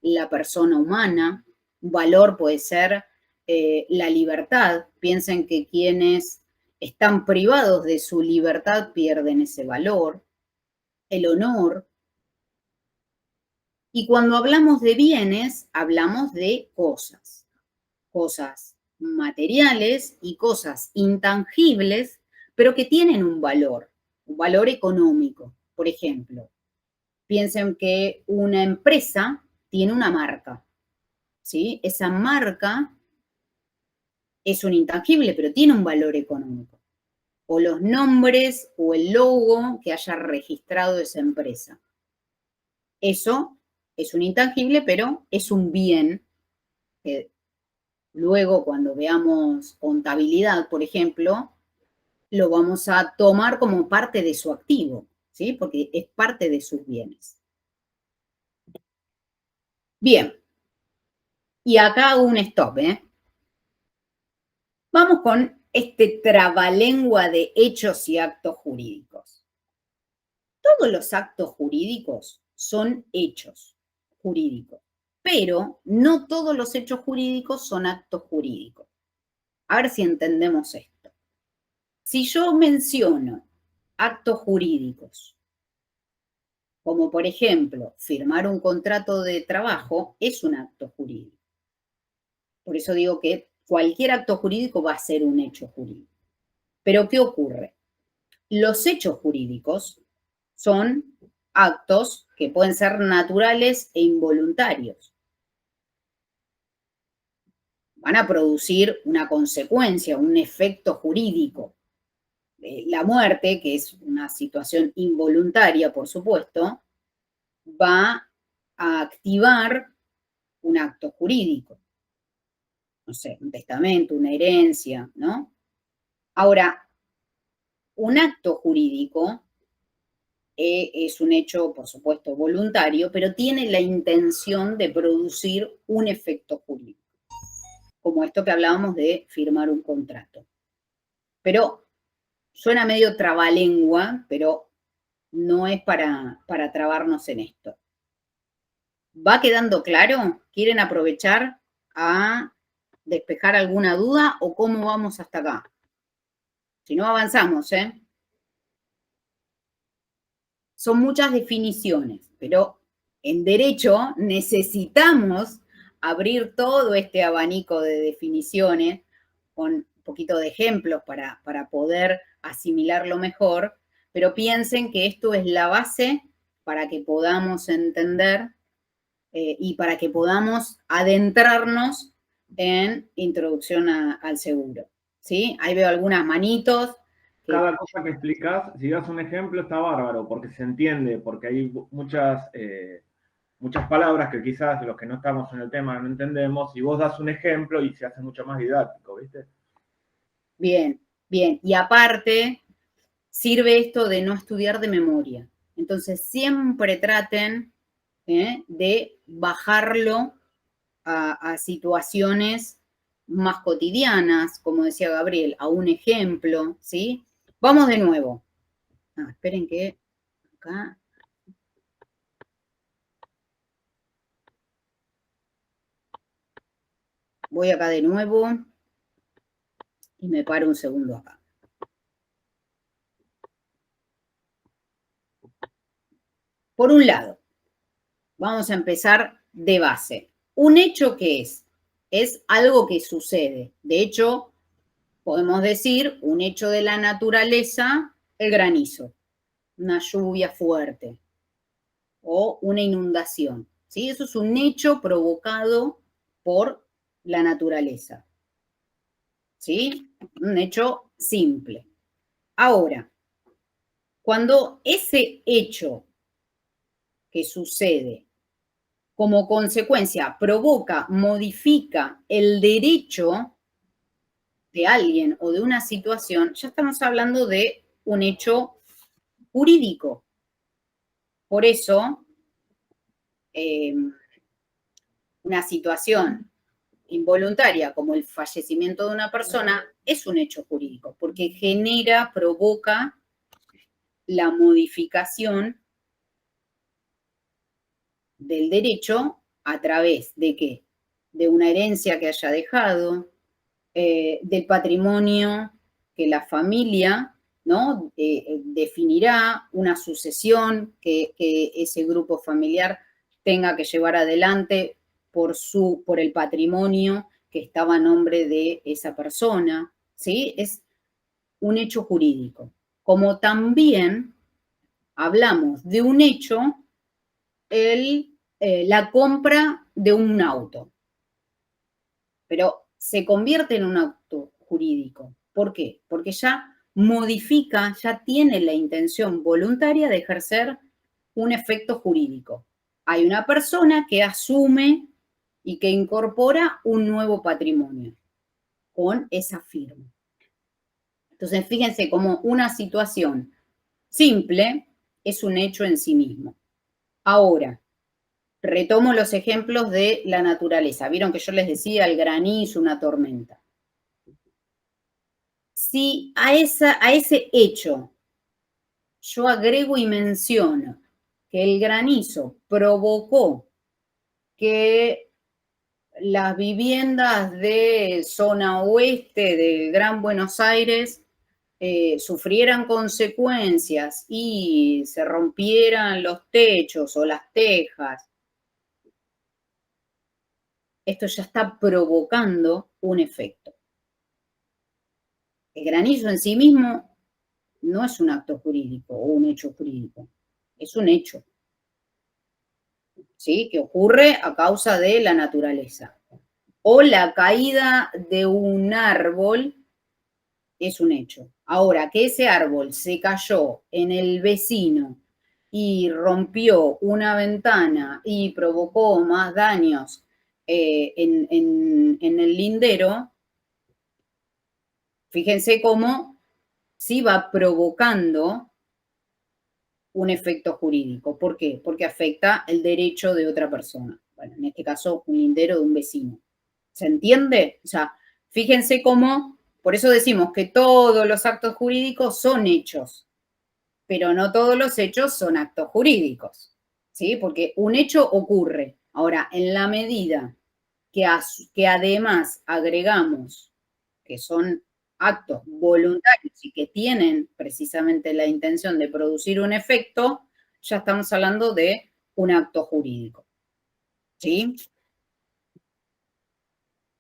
la persona humana. Un valor puede ser la libertad. Piensen que quienes están privados de su libertad pierden ese valor. El honor. Y cuando hablamos de bienes, hablamos de cosas. Cosas materiales y cosas intangibles, pero que tienen un valor económico. Por ejemplo, piensen que una empresa tiene una marca, ¿sí? Esa marca es un intangible, pero tiene un valor económico. O los nombres o el logo que haya registrado esa empresa. Eso es un intangible, pero es un bien que luego, cuando veamos contabilidad, por ejemplo, lo vamos a tomar como parte de su activo, ¿sí? Porque es parte de sus bienes. Bien. Y acá hago un stop, ¿eh? Vamos con este trabalengua de hechos y actos jurídicos. Todos los actos jurídicos son hechos jurídicos, pero no todos los hechos jurídicos son actos jurídicos. A ver si entendemos esto. Si yo menciono actos jurídicos, como por ejemplo, firmar un contrato de trabajo, es un acto jurídico. Por eso digo que cualquier acto jurídico va a ser un hecho jurídico. Pero ¿qué ocurre? Los hechos jurídicos son actos que pueden ser naturales e involuntarios. Van a producir una consecuencia, un efecto jurídico. La muerte, que es una situación involuntaria, por supuesto, va a activar un acto jurídico. No sé, un testamento, una herencia, ¿no? Ahora, un acto jurídico es un hecho, por supuesto, voluntario, pero tiene la intención de producir un efecto jurídico, como esto que hablábamos de firmar un contrato. Pero suena medio trabalengua, pero no es para trabarnos en esto. ¿Va quedando claro? ¿Quieren aprovechar a despejar alguna duda o cómo vamos hasta acá? Si no, avanzamos, ¿eh? Son muchas definiciones, pero en derecho necesitamos abrir todo este abanico de definiciones con un poquito de ejemplos para poder asimilarlo mejor, pero piensen que esto es la base para que podamos entender y para que podamos adentrarnos en introducción al seguro. ¿Sí? Ahí veo algunas manitos. Cada cosa que explicás, si das un ejemplo, está bárbaro, porque se entiende, porque hay muchas palabras que quizás los que no estamos en el tema no entendemos, y vos das un ejemplo y se hace mucho más didáctico, ¿viste? Bien, bien. Y aparte, sirve esto de no estudiar de memoria. Entonces, siempre traten de bajarlo a situaciones más cotidianas, como decía Gabriel, a un ejemplo, ¿sí? Vamos de nuevo. Esperen que acá. Voy acá de nuevo y me paro un segundo acá. Por un lado, vamos a empezar de base. Un hecho, ¿qué es? Es algo que sucede. De hecho, podemos decir un hecho de la naturaleza, el granizo, una lluvia fuerte o una inundación. ¿Sí? Eso es un hecho provocado por la naturaleza. ¿Sí? Un hecho simple. Ahora, Cuando ese hecho que sucede como consecuencia provoca, modifica el derecho de alguien o de una situación, ya estamos hablando de un hecho jurídico. Por eso, una situación involuntaria como el fallecimiento de una persona es un hecho jurídico, porque genera, provoca la modificación del derecho a través de ¿qué? De una herencia que haya dejado, del patrimonio que la familia, ¿no? Definirá, una sucesión que ese grupo familiar tenga que llevar adelante por el patrimonio que estaba a nombre de esa persona, ¿sí? Es un hecho jurídico. Como también hablamos de un hecho, la compra de un auto. Pero se convierte en un acto jurídico. ¿Por qué? Porque ya modifica, ya tiene la intención voluntaria de ejercer un efecto jurídico. Hay una persona que asume y que incorpora un nuevo patrimonio con esa firma. Entonces, fíjense cómo una situación simple es un hecho en sí mismo. Ahora, retomo los ejemplos de la naturaleza. Vieron que yo les decía el granizo, una tormenta. Si a ese hecho yo agrego y menciono que el granizo provocó que las viviendas de zona oeste del Gran Buenos Aires sufrieran consecuencias y se rompieran los techos o las tejas, esto ya está provocando un efecto. El granizo en sí mismo no es un acto jurídico o un hecho jurídico, es un hecho, ¿sí? Que ocurre a causa de la naturaleza. O la caída de un árbol es un hecho. Ahora, que ese árbol se cayó en el vecino y rompió una ventana y provocó más daños en el lindero, fíjense cómo sí va provocando un efecto jurídico. ¿Por qué? Porque afecta el derecho de otra persona. Bueno, en este caso, un lindero de un vecino. ¿Se entiende? O sea, fíjense cómo, por eso decimos que todos los actos jurídicos son hechos, pero no todos los hechos son actos jurídicos, ¿sí? Porque un hecho ocurre. Ahora, en la medida que además agregamos que son actos voluntarios y que tienen precisamente la intención de producir un efecto, ya estamos hablando de un acto jurídico, ¿sí?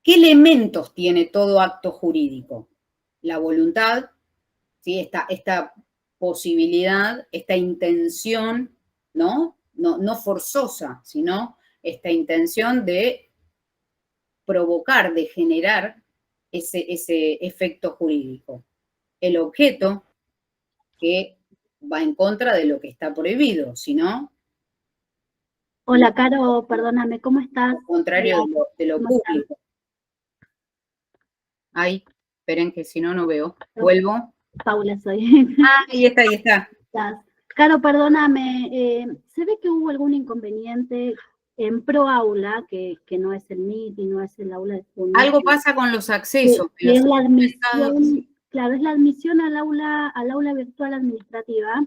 ¿Qué elementos tiene todo acto jurídico? La voluntad, ¿sí? Esta posibilidad, esta intención, ¿no? No forzosa, sino esta intención de provocar, de generar ese efecto jurídico. El objeto, que va en contra de lo que está prohibido, sino Hola, Caro, perdóname, ¿cómo estás? al contrario de lo ¿Cómo estás? público. Ay, esperen que si no, no veo. Vuelvo. Paula soy. Ah, ahí está, ahí está. Caro, perdóname, ¿se ve que hubo algún inconveniente en ProAula, que no es el MIT y no es el aula de Junio? Algo pasa con los accesos. Que es la admisión, claro, es la admisión al aula virtual administrativa,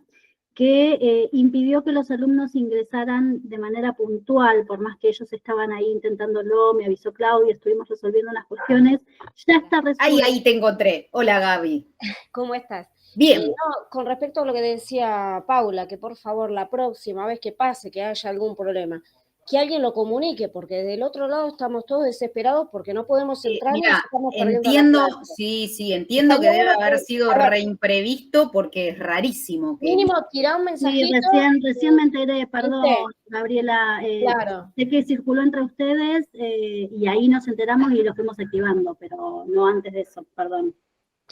que impidió que los alumnos ingresaran de manera puntual, por más que ellos estaban ahí intentándolo, me avisó Claudia, estuvimos resolviendo unas cuestiones, ya está resuelto. Ahí te encontré. Hola, Gaby. ¿Cómo estás? Bien. No, con respecto a lo que decía Paula, que por favor la próxima vez que pase, que haya algún problema, que alguien lo comunique, porque del otro lado estamos todos desesperados porque no podemos entrar. Mira, estamos perdiendo entiendo, la clase. sí, entiendo que debe haber sido reimprevisto porque es rarísimo. Mínimo, tirá un mensajito. Sí, recién me enteré, perdón, Gabriela. Claro. Sé que circuló entre ustedes y ahí nos enteramos y lo fuimos activando, pero no antes de eso, perdón.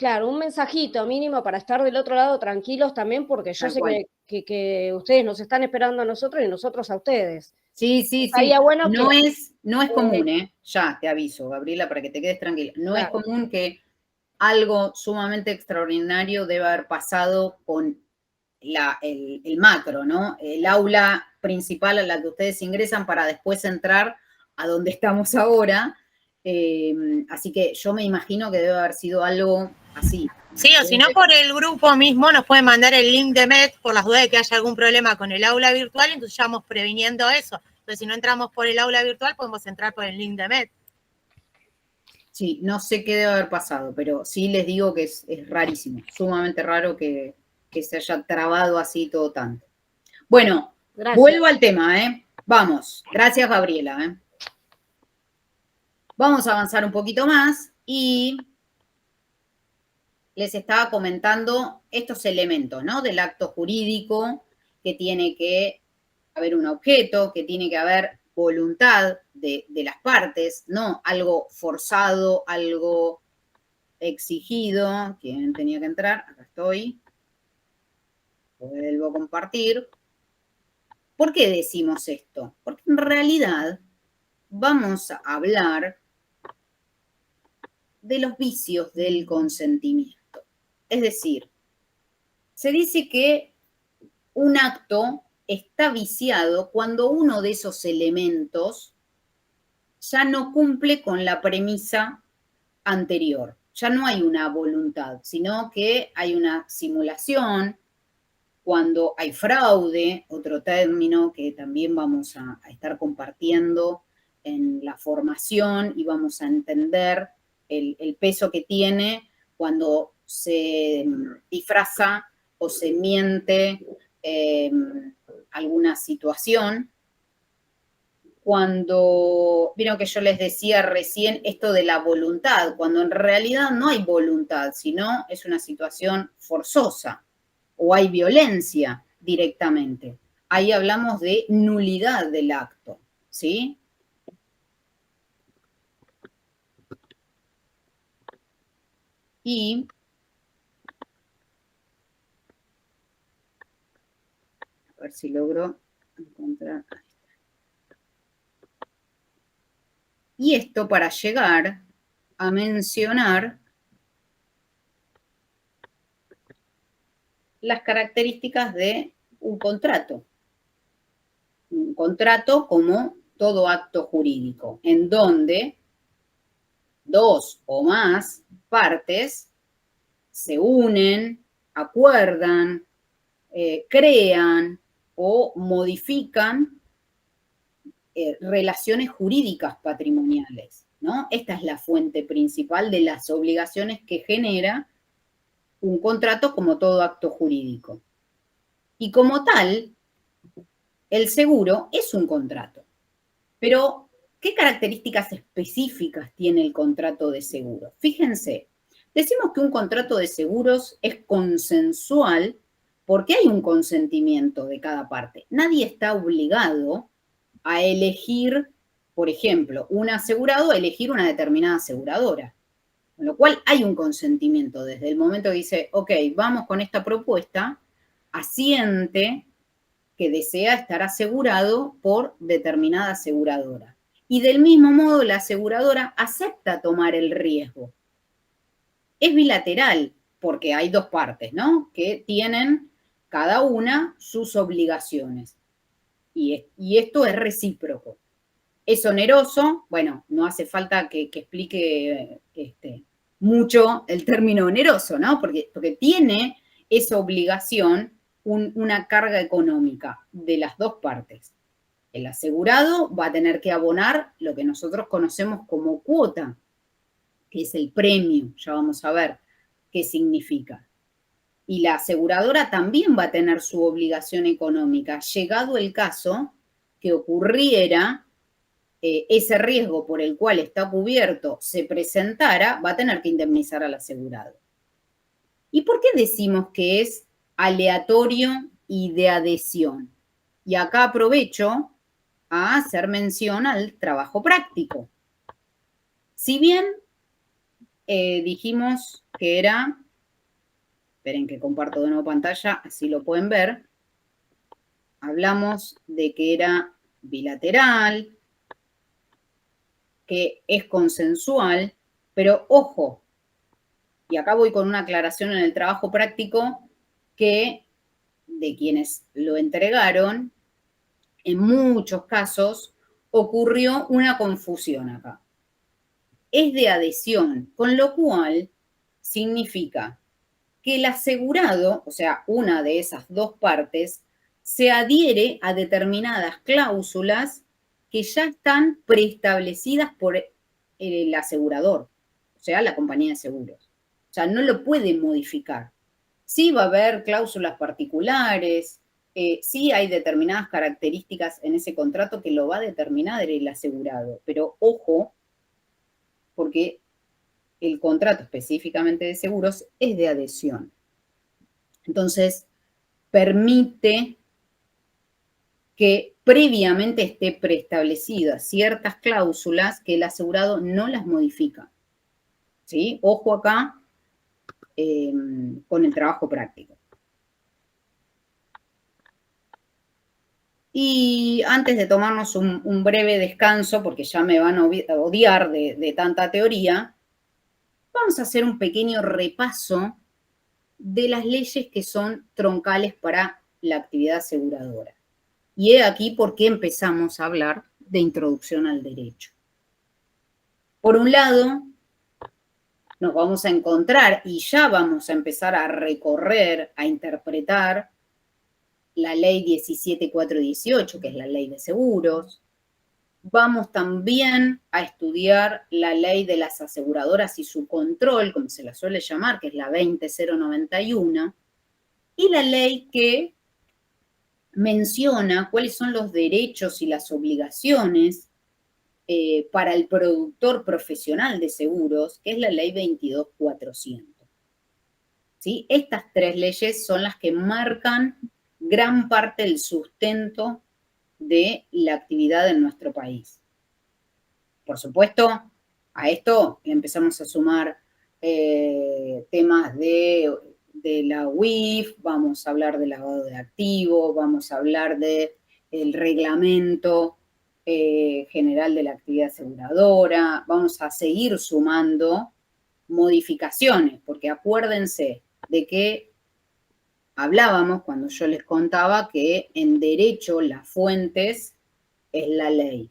Claro, un mensajito mínimo para estar del otro lado tranquilos también, porque yo Tal sé cual. que ustedes nos están esperando a nosotros y nosotros a ustedes. Sí, sí, sí. Estaría bueno No que... es común, ya te aviso, Gabriela, para que te quedes tranquila. No es Claro. común que algo sumamente extraordinario deba haber pasado con el macro, ¿no? El aula principal a la que ustedes ingresan para después entrar a donde estamos ahora. Así que yo me imagino que debe haber sido algo así. Sí, o si no, por el grupo mismo nos pueden mandar el link de Met por las dudas de que haya algún problema con el aula virtual, entonces ya vamos previniendo eso. Entonces, si no entramos por el aula virtual, podemos entrar por el link de Met. Sí, no sé qué debe haber pasado, pero sí les digo que es rarísimo, sumamente raro que se haya trabado así todo tanto. Bueno, Gracias. Vuelvo al tema, ¿eh? Vamos. Gracias, Gabriela, ¿eh? Vamos a avanzar un poquito más y les estaba comentando estos elementos, ¿no? Del acto jurídico, que tiene que haber un objeto, que tiene que haber voluntad de las partes, no algo forzado, algo exigido. ¿Quién tenía que entrar? Acá estoy. Vuelvo a compartir. ¿Por qué decimos esto? Porque en realidad vamos a hablar de los vicios del consentimiento. Es decir, se dice que un acto está viciado cuando uno de esos elementos ya no cumple con la premisa anterior. Ya no hay una voluntad, sino que hay una simulación, cuando hay fraude, otro término que también vamos a estar compartiendo en la formación y vamos a entender el peso que tiene cuando se disfraza o se miente alguna situación. Cuando, vieron que yo les decía recién esto de la voluntad, cuando en realidad no hay voluntad, sino es una situación forzosa o hay violencia directamente. Ahí hablamos de nulidad del acto, ¿sí? Y a ver si logro encontrar. Y esto para llegar a mencionar las características de un contrato. Un contrato como todo acto jurídico, en donde dos o más partes se unen, acuerdan, crean o modifican relaciones jurídicas patrimoniales, ¿no? Esta es la fuente principal de las obligaciones que genera un contrato como todo acto jurídico. Y como tal, el seguro es un contrato. Pero, ¿qué características específicas tiene el contrato de seguro? Fíjense, decimos que un contrato de seguros es consensual porque hay un consentimiento de cada parte. Nadie está obligado a elegir, por ejemplo, un asegurado a elegir una determinada aseguradora. Con lo cual hay un consentimiento desde el momento que dice, ok, vamos con esta propuesta, asiente que desea estar asegurado por determinada aseguradora. Y del mismo modo la aseguradora acepta tomar el riesgo. Es bilateral, porque hay dos partes, ¿no? Que tienen cada una sus obligaciones. Y esto es recíproco. ¿Es oneroso? Bueno, no hace falta que explique mucho el término oneroso, ¿no? Porque tiene esa obligación una carga económica de las dos partes. El asegurado va a tener que abonar lo que nosotros conocemos como cuota, que es el premio, ya vamos a ver qué significa. Y la aseguradora también va a tener su obligación económica, llegado el caso que ocurriera ese riesgo por el cual está cubierto se presentara, va a tener que indemnizar al asegurado. ¿Y por qué decimos que es aleatorio y de adhesión? Y acá aprovecho a hacer mención al trabajo práctico. Si bien dijimos que era, esperen que comparto de nuevo pantalla, así lo pueden ver. Hablamos de que era bilateral, que es consensual, pero ojo, y acá voy con una aclaración en el trabajo práctico, que de quienes lo entregaron, en muchos casos ocurrió una confusión acá. Es de adhesión, con lo cual significa que el asegurado, o sea, una de esas dos partes, se adhiere a determinadas cláusulas que ya están preestablecidas por el asegurador, o sea, la compañía de seguros. O sea, no lo puede modificar. Sí va a haber cláusulas particulares, sí hay determinadas características en ese contrato que lo va a determinar el asegurado, pero ojo, porque el contrato específicamente de seguros es de adhesión. Entonces, permite que previamente esté preestablecidas ciertas cláusulas que el asegurado no las modifica. ¿Sí? Ojo acá con el trabajo práctico. Y antes de tomarnos un breve descanso, porque ya me van a odiar de tanta teoría, vamos a hacer un pequeño repaso de las leyes que son troncales para la actividad aseguradora. Y he aquí por qué empezamos a hablar de introducción al derecho. Por un lado, nos vamos a encontrar y ya vamos a empezar a recorrer, a interpretar la ley 17418, que es la ley de seguros. Vamos también a estudiar la ley de las aseguradoras y su control, como se la suele llamar, que es la 20091, y la ley que menciona cuáles son los derechos y las obligaciones para el productor profesional de seguros, que es la ley 22400. ¿Sí? Estas tres leyes son las que marcan gran parte del sustento de la actividad en nuestro país. Por supuesto, a esto empezamos a sumar temas de la UIF, vamos a hablar de lavado de activos, vamos a hablar del reglamento general de la actividad aseguradora, vamos a seguir sumando modificaciones, porque acuérdense de que hablábamos cuando yo les contaba que en derecho las fuentes es la ley.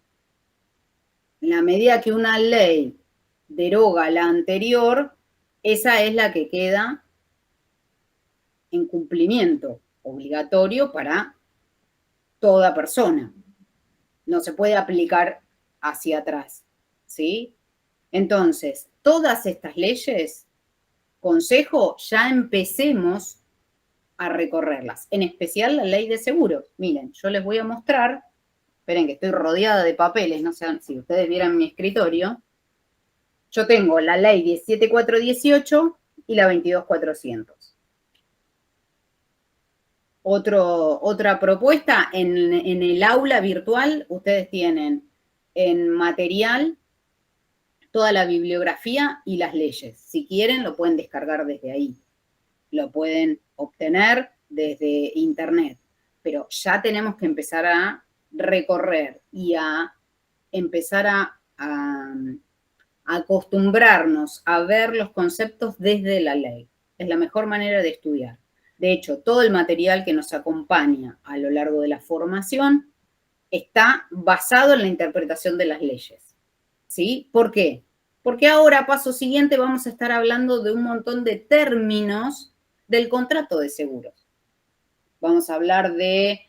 En la medida que una ley deroga la anterior, esa es la que queda en cumplimiento obligatorio para toda persona. No se puede aplicar hacia atrás, ¿sí? Entonces, todas estas leyes, consejo, ya empecemos a recorrerlas, en especial la ley de seguros. Miren, yo les voy a mostrar, esperen que estoy rodeada de papeles, no sé si ustedes vieran mi escritorio. Yo tengo la ley 17418 y la 22400. Otra propuesta, en el aula virtual ustedes tienen en material toda la bibliografía y las leyes. Si quieren, lo pueden descargar desde ahí. Lo pueden obtener desde internet. Pero ya tenemos que empezar a recorrer y a empezar a acostumbrarnos a ver los conceptos desde la ley. Es la mejor manera de estudiar. De hecho, todo el material que nos acompaña a lo largo de la formación está basado en la interpretación de las leyes. ¿Sí? ¿Por qué? Porque ahora, paso siguiente, vamos a estar hablando de un montón de términos del contrato de seguros. Vamos a hablar de,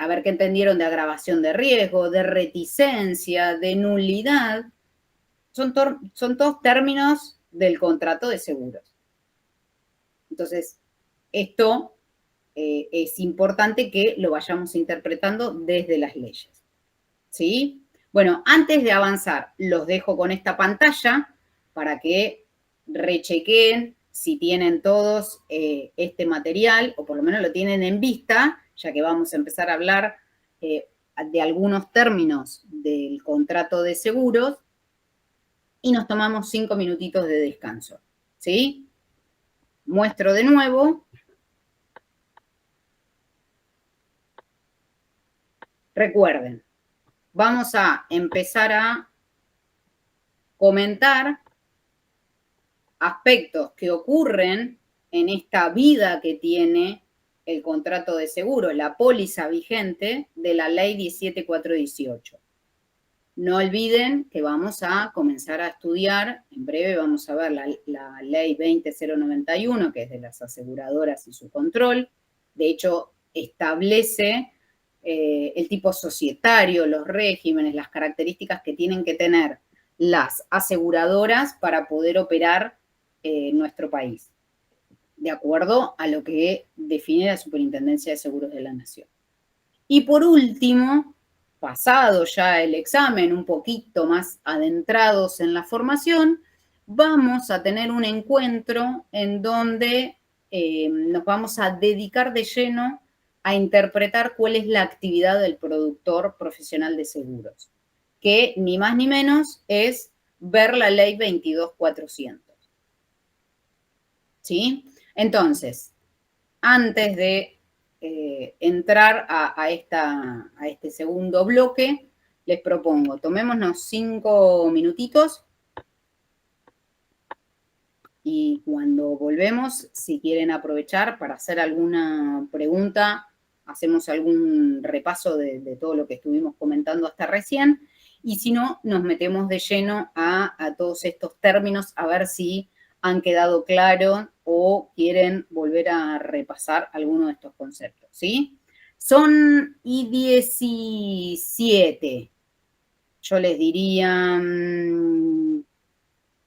a ver qué entendieron, de agravación de riesgo, de reticencia, de nulidad. Son todos términos del contrato de seguros. Entonces, esto es importante que lo vayamos interpretando desde las leyes. ¿Sí? Bueno, antes de avanzar, los dejo con esta pantalla para que rechequeen si tienen todos este material, o por lo menos lo tienen en vista, ya que vamos a empezar a hablar de algunos términos del contrato de seguros. y nos tomamos 5 minutitos de descanso, ¿sí? Muestro de nuevo. Recuerden, vamos a empezar a comentar aspectos que ocurren en esta vida que tiene el contrato de seguro, la póliza vigente de la ley 17418. No olviden que vamos a comenzar a estudiar, en breve vamos a ver la ley 20091, que es de las aseguradoras y su control. De hecho, establece el tipo societario, los regímenes, las características que tienen que tener las aseguradoras para poder operar nuestro país, de acuerdo a lo que define la Superintendencia de Seguros de la Nación. Y por último, pasado ya el examen, un poquito más adentrados en la formación, vamos a tener un encuentro en donde nos vamos a dedicar de lleno a interpretar cuál es la actividad del productor profesional de seguros, que ni más ni menos es ver la ley 22400. ¿Sí? Entonces, antes de entrar a este segundo bloque, les propongo, tomémonos 5 minutitos y cuando volvemos, si quieren aprovechar para hacer alguna pregunta, hacemos algún repaso de todo lo que estuvimos comentando hasta recién, y si no, nos metemos de lleno a todos estos términos, a ver si han quedado claros o quieren volver a repasar alguno de estos conceptos, ¿sí? Son I17. Yo les diría,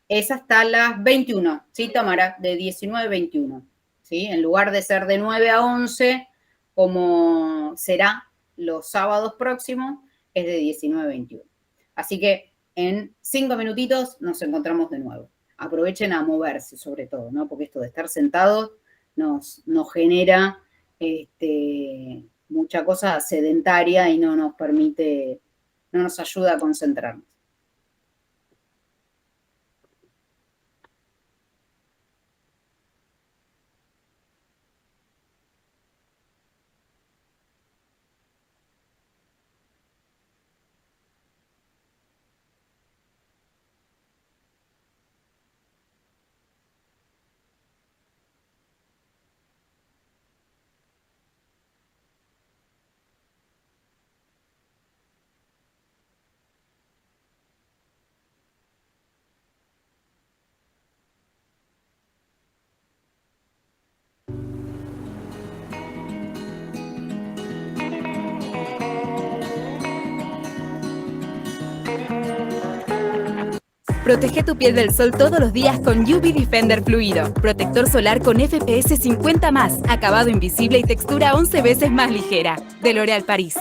es hasta las 21, ¿sí, Tamara? De 19 a 21, ¿sí? En lugar de ser de 9 a 11, como será los sábados próximos, es de 19 a 21. Así que en 5 minutitos nos encontramos de nuevo. Aprovechen a moverse, sobre todo, ¿no? Porque esto de estar sentados nos genera mucha cosa sedentaria y no nos permite, no nos ayuda a concentrarnos. Protege tu piel del sol todos los días con UV Defender Fluido. Protector solar con FPS 50+, acabado invisible y textura 11 veces más ligera. De L'Oréal Paris.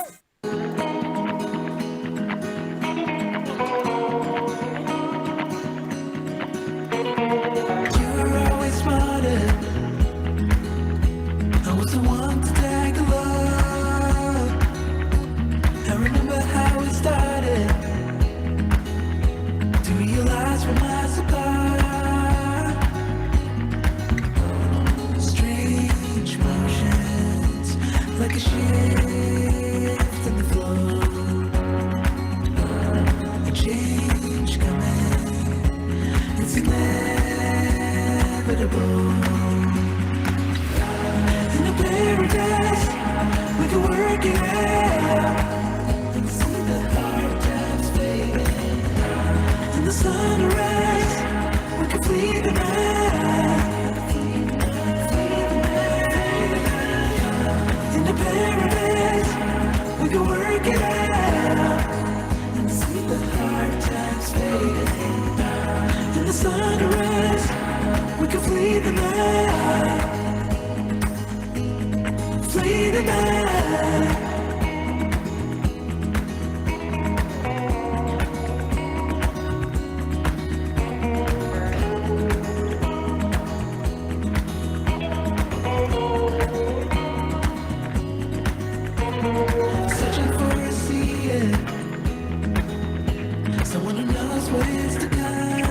Someone who knows what is to come.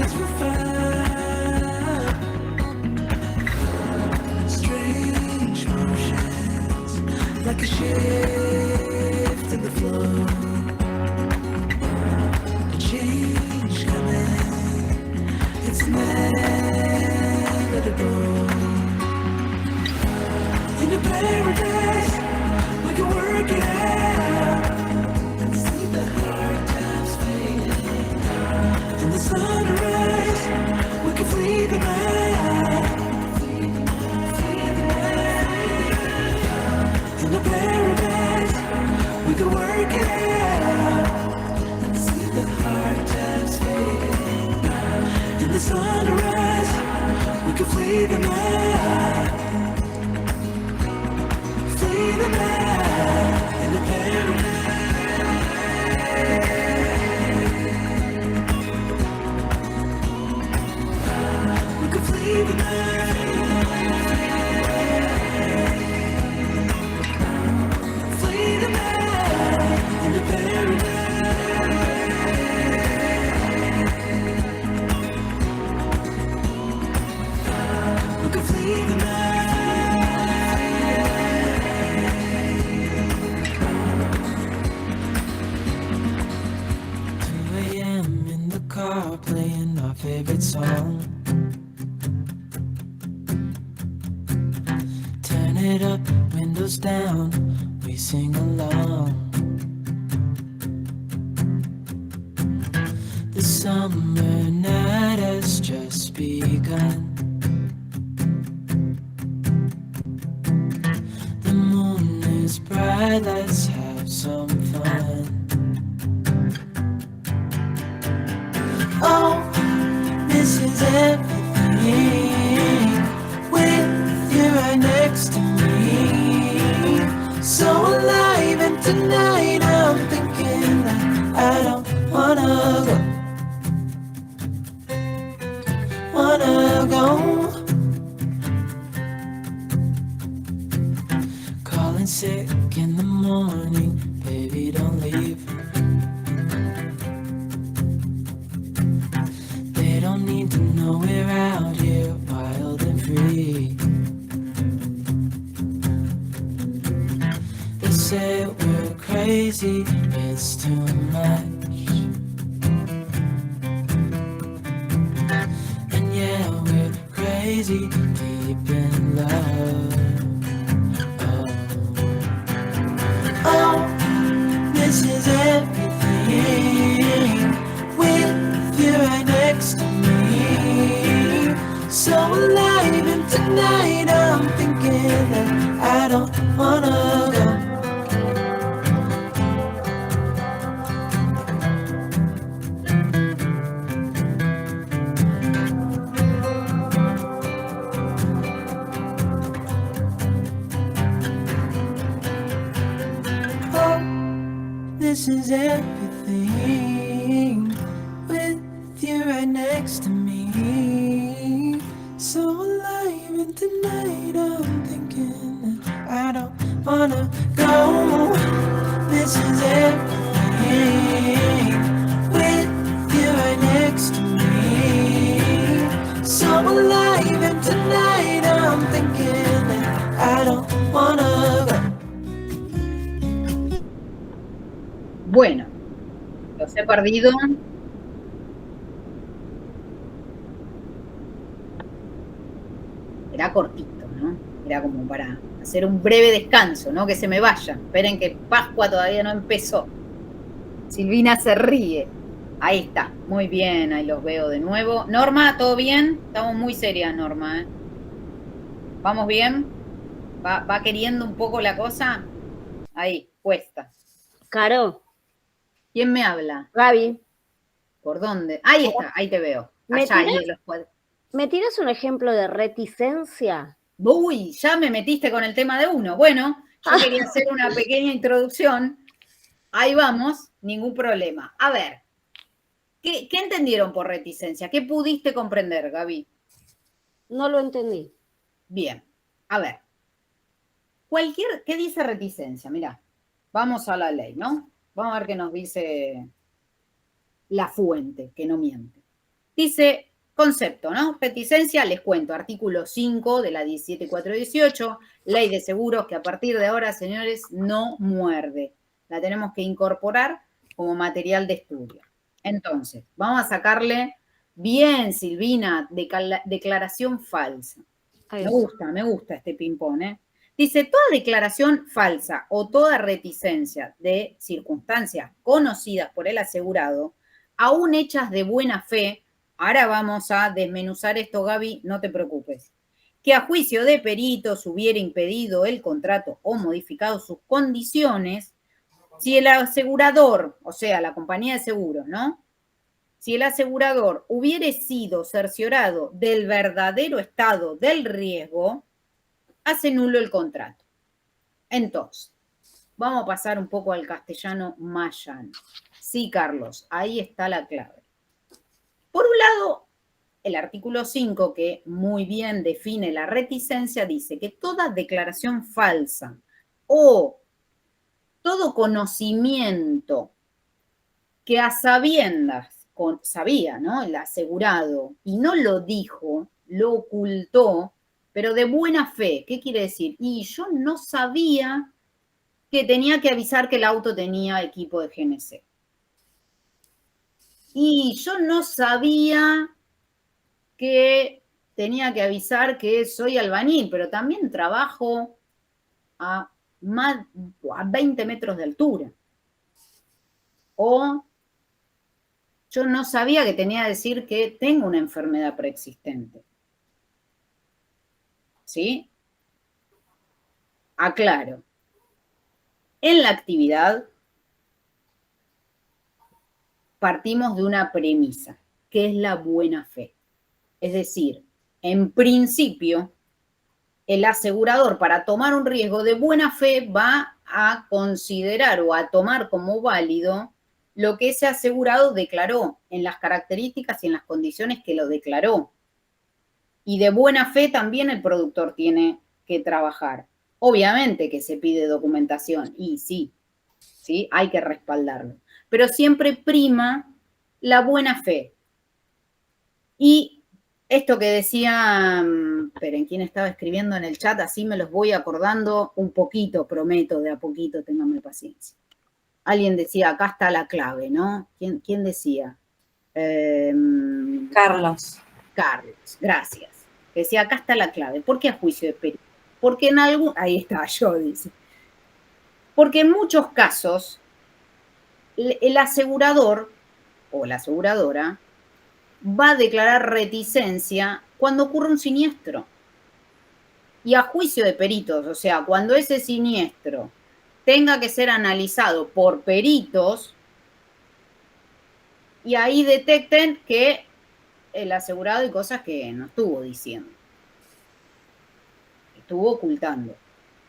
as we find strange motions, like a shift in the flow. A change coming, it's inevitable. In a paradise, we can work it out and see the hard times fading. In the sunrise, we can flee the night. In a paradise, we can work it out and see the hard times fading. In the sunrise, we can flee the night. Flee the night in the paradise. We can flee the night. Flee the night in the paradise. We can flee the night. 2 a.m. in the car playing our favorite song. Turn it up, windows down, we sing along. The summer night has just begun. The moon is bright, let's have some fun. Oh, this is everything with you right next to me. So alive, and tonight I'm thinking that I don't wanna go. Calling sick in the morning, baby, don't leave. They don't need to know we're out here wild and free. They say we're crazy, it's too much. And yeah, we're crazy, deep in love. Oh, this is everything with you right next to me. So alive, and tonight I'm thinking that I don't wanna go. Oh, this is everything with you right next to me. So alive, and tonight I'm thinking that I don't wanna go. This is everything with you right next to me. So alive, and tonight I'm thinking that I don't wanna go. Bueno, los he perdido. Era cortito, ¿no? Era como para hacer un breve descanso, ¿no? Que se me vaya. Esperen que Pascua todavía no empezó. Silvina se ríe. Ahí está, muy bien, ahí los veo de nuevo. Norma, ¿todo bien? Estamos muy serias, Norma, ¿eh? ¿Vamos bien? ¿Va queriendo un poco la cosa? Ahí, puesta. Caro. ¿Quién me habla? Gaby. ¿Por dónde? Ahí está, ahí te veo. Allá, ahí en los cuadros. ¿Me tiras un ejemplo de reticencia? Uy, ya me metiste con el tema de uno. Bueno, yo quería hacer una pequeña introducción. Ahí vamos, ningún problema. A ver, ¿qué entendieron por reticencia? ¿Qué pudiste comprender, Gaby? No lo entendí. Bien, a ver. ¿Qué dice reticencia? Mirá, vamos a la ley, ¿no? Vamos a ver qué nos dice la fuente, que no miente. Dice, concepto, ¿no? Reticencia, les cuento, artículo 5 de la 17418, ley de seguros que a partir de ahora, señores, no muerde. La tenemos que incorporar como material de estudio. Entonces, vamos a sacarle bien, Silvina, declaración falsa. Me gusta este ping-pong, ¿eh? Dice, toda declaración falsa o toda reticencia de circunstancias conocidas por el asegurado, aún hechas de buena fe, ahora vamos a desmenuzar esto, Gaby, no te preocupes, que a juicio de peritos hubiera impedido el contrato o modificado sus condiciones, si el asegurador, o sea, la compañía de seguros, ¿no? Si el asegurador hubiere sido cerciorado del verdadero estado del riesgo, hace nulo el contrato. Entonces, vamos a pasar un poco al castellano más llano. Sí, Carlos, ahí está la clave. Por un lado, el artículo 5, que muy bien define la reticencia, dice que toda declaración falsa o todo conocimiento que a sabiendas, sabía, ¿no? El asegurado, y no lo dijo, lo ocultó, pero de buena fe. ¿Qué quiere decir? Y yo no sabía que tenía que avisar que el auto tenía equipo de GNC. Y yo no sabía que tenía que avisar que soy albañil, pero también trabajo a 20 metros de altura. O yo no sabía que tenía que decir que tengo una enfermedad preexistente. ¿Sí? Aclaro. En la actividad partimos de una premisa, que es la buena fe. Es decir, en principio, el asegurador para tomar un riesgo de buena fe va a considerar o a tomar como válido lo que ese asegurado declaró en las características y en las condiciones que lo declaró. Y de buena fe también el productor tiene que trabajar. Obviamente que se pide documentación y sí, hay que respaldarlo. Pero siempre prima la buena fe. Y esto que decía, esperen, ¿quién estaba escribiendo en el chat? Así me los voy acordando un poquito, prometo, de a poquito, ténganme paciencia. Alguien decía, acá está la clave, ¿no? ¿Quién decía? Carlos. Carlos, gracias. Decía, acá está la clave. ¿Por qué a juicio de perito? Porque ahí estaba yo, dice. Porque en muchos casos, el asegurador o la aseguradora va a declarar reticencia cuando ocurre un siniestro. Y a juicio de peritos, o sea, cuando ese siniestro tenga que ser analizado por peritos y ahí detecten que el asegurado hay cosas que no estuvo diciendo. Estuvo ocultando.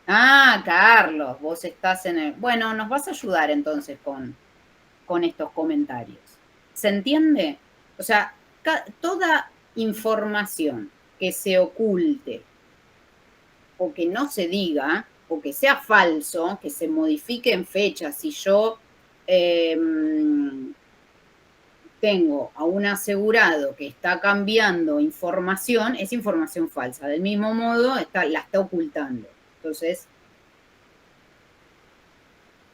Ah, Carlos, vos estás en el... Bueno, nos vas a ayudar entonces con estos comentarios. ¿Se entiende? O sea, toda información que se oculte o que no se diga, o que sea falso, que se modifique en fechas. Si yo tengo a un asegurado que está cambiando información, es información falsa. Del mismo modo, la está ocultando. Entonces,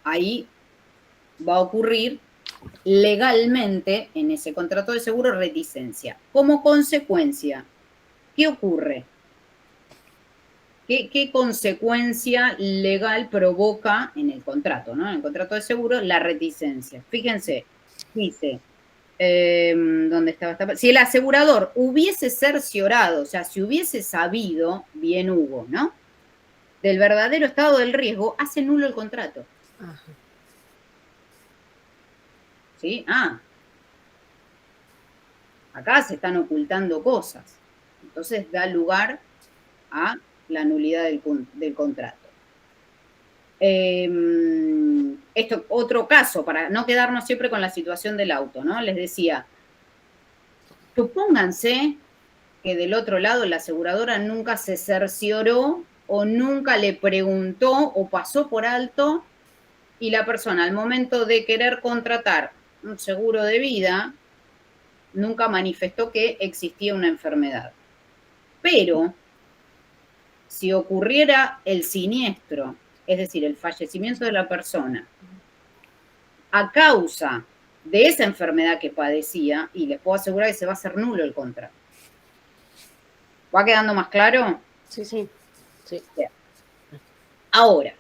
ahí va a ocurrir legalmente en ese contrato de seguro reticencia. Como consecuencia, ¿qué ocurre? ¿Qué consecuencia legal provoca en el contrato, ¿no? En el contrato de seguro, la reticencia. Fíjense, dice, ¿dónde estaba? Si el asegurador hubiese cerciorado, o sea, si hubiese sabido, bien hubo, ¿no? Del verdadero estado del riesgo, hace nulo el contrato. Ajá. ¿Sí? Acá se están ocultando cosas. Entonces da lugar a la nulidad del contrato. Esto, otro caso, para no quedarnos siempre con la situación del auto, ¿no? Les decía, supónganse que del otro lado la aseguradora nunca se cercioró o nunca le preguntó o pasó por alto y la persona al momento de querer contratar un seguro de vida nunca manifestó que existía una enfermedad. Pero si ocurriera el siniestro, es decir, el fallecimiento de la persona, a causa de esa enfermedad que padecía, y les puedo asegurar que se va a hacer nulo el contrato. ¿Va quedando más claro? Sí, sí. Sí. Bien. Ahora,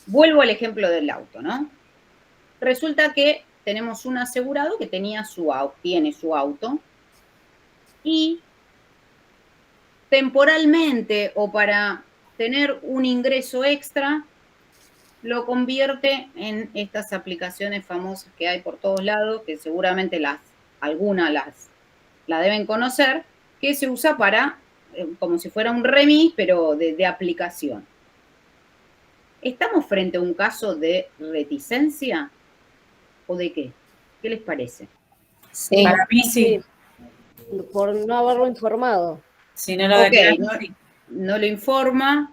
vuelvo al ejemplo del auto, ¿no? Resulta que tenemos un asegurado que tiene su auto y temporalmente o para tener un ingreso extra, lo convierte en estas aplicaciones famosas que hay por todos lados, que seguramente algunas la deben conocer, que se usa para, como si fuera un remis, pero de aplicación. ¿Estamos frente a un caso de reticencia o de qué? ¿Qué les parece? Sí. Para mí sí. Por no haberlo informado. Si no lo no lo informa.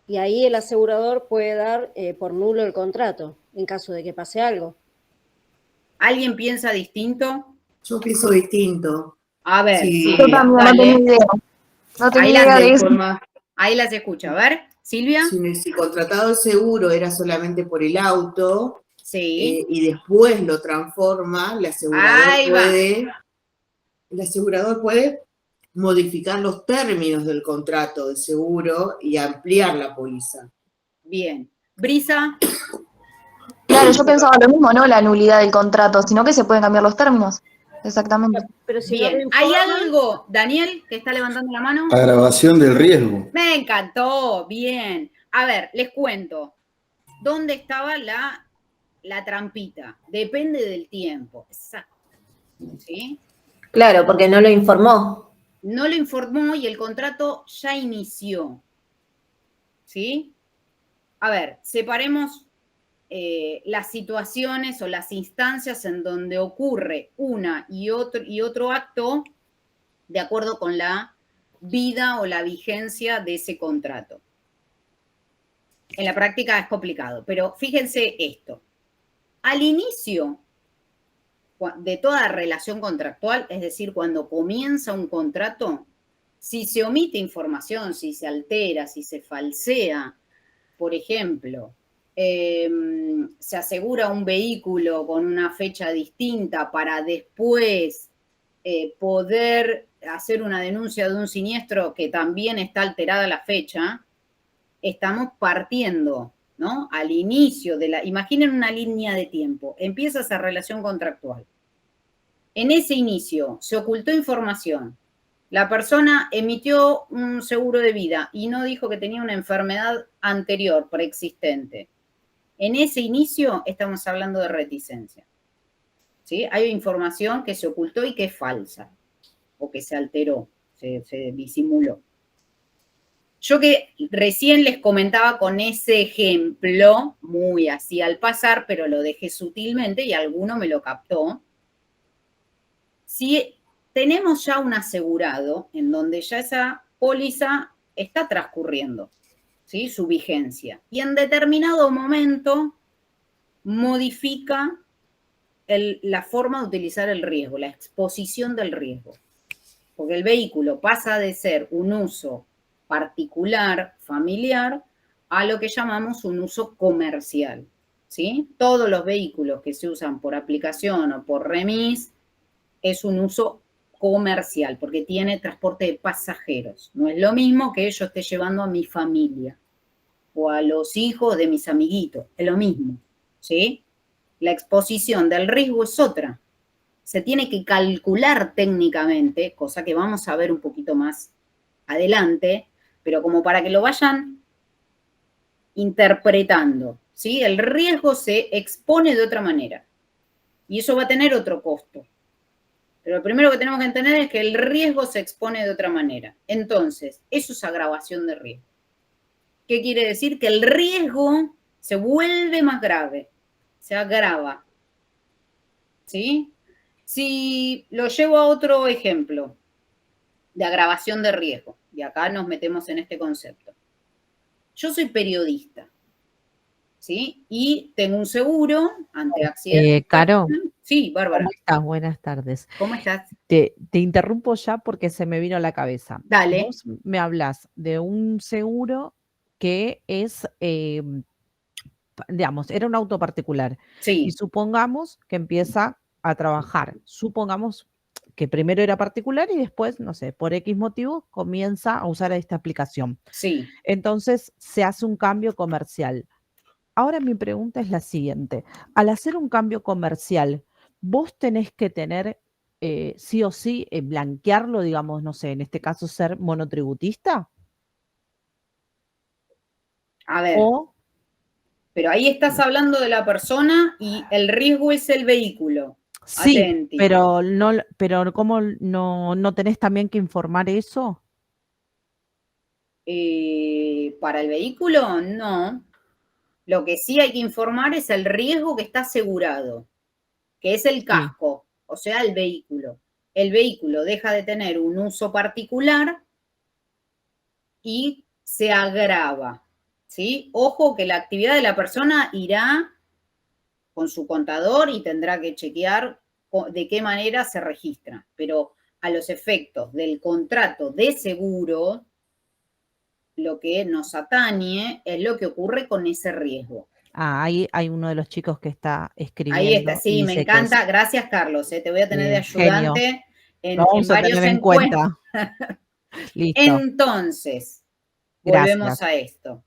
Y ahí el asegurador puede dar por nulo el contrato, en caso de que pase algo. ¿Alguien piensa distinto? Yo pienso distinto. A ver, sí. Silvia, Yo también dale. no tengo idea. No tengo idea de eso. Ahí las escucho. A ver, Silvia. Si contratado el seguro era solamente por el auto, sí. Y después lo transforma, el asegurador puede modificar los términos del contrato de seguro y ampliar la póliza. Bien. Brisa. Claro, yo pensaba lo mismo, no la nulidad del contrato, sino que se pueden cambiar los términos. Exactamente. Pero si bien, no ¿hay algo, Daniel, que está levantando la mano? Agravación del riesgo. Me encantó, bien. A ver, les cuento. ¿Dónde estaba la trampita? Depende del tiempo. Exacto. ¿Sí? Claro, porque no lo informó. No lo informó y el contrato ya inició. ¿Sí? A ver, separemos las situaciones o las instancias en donde ocurre una y otro acto de acuerdo con la vida o la vigencia de ese contrato. En la práctica es complicado, pero fíjense esto. Al inicio de toda relación contractual, es decir, cuando comienza un contrato, si se omite información, si se altera, si se falsea, por ejemplo, se asegura un vehículo con una fecha distinta para después poder hacer una denuncia de un siniestro que también está alterada la fecha, estamos partiendo, ¿no? Al inicio imaginen una línea de tiempo, empieza esa relación contractual. En ese inicio se ocultó información. La persona emitió un seguro de vida y no dijo que tenía una enfermedad anterior, preexistente. En ese inicio estamos hablando de reticencia. ¿Sí? Hay información que se ocultó y que es falsa, o que se alteró, se disimuló. Yo que recién les comentaba con ese ejemplo, muy así al pasar, pero lo dejé sutilmente y alguno me lo captó. Si tenemos ya un asegurado en donde ya esa póliza está transcurriendo, ¿sí? Su vigencia, y en determinado momento modifica la forma de utilizar el riesgo, la exposición del riesgo, porque el vehículo pasa de ser un uso particular, familiar, a lo que llamamos un uso comercial, ¿sí? Todos los vehículos que se usan por aplicación o por remis es un uso comercial, porque tiene transporte de pasajeros. No es lo mismo que yo esté llevando a mi familia o a los hijos de mis amiguitos, es lo mismo, ¿sí? La exposición del riesgo es otra. Se tiene que calcular técnicamente, cosa que vamos a ver un poquito más adelante, pero como para que lo vayan interpretando, ¿sí? El riesgo se expone de otra manera y eso va a tener otro costo. Pero lo primero que tenemos que entender es que el riesgo se expone de otra manera. Entonces, eso es agravación de riesgo. ¿Qué quiere decir? Que el riesgo se vuelve más grave, se agrava. ¿Sí? Si lo llevo a otro ejemplo de agravación de riesgo, y acá nos metemos en este concepto. Yo soy periodista ¿sí? Y tengo un seguro ante accidentes. Caro, Sí, Bárbara. ¿cómo estás? Buenas tardes. ¿Cómo estás? Te interrumpo ya porque se me vino a la cabeza. Dale. Vos me hablas de un seguro que es, digamos, era un auto particular. Sí. Y supongamos que empieza a trabajar. Supongamos que primero era particular y después, no sé, por X motivo, comienza a usar esta aplicación. Sí. Entonces se hace un cambio comercial. Ahora mi pregunta es la siguiente. Al hacer un cambio comercial, ¿vos tenés que tener sí o sí blanquearlo, digamos, no sé, en este caso ser monotributista? A ver. O, pero ahí estás hablando de la persona y el riesgo es el vehículo. sí, Atenti. pero ¿cómo no tenés también que informar eso? Para el vehículo, no. Lo que sí hay que informar es el riesgo que está asegurado, que es el casco, o sea, el vehículo. El vehículo deja de tener un uso particular y se agrava, ¿sí? Ojo que la actividad de la persona irá con su contador y tendrá que chequear de qué manera se registra, pero a los efectos del contrato de seguro, lo que nos atañe es lo que ocurre con ese riesgo. Ah, ahí hay uno de los chicos que está escribiendo. Ahí está, sí, me encanta. Gracias, Carlos. Te voy a tener de ayudante en varios encuentros. Listo. Entonces, volvemos a esto.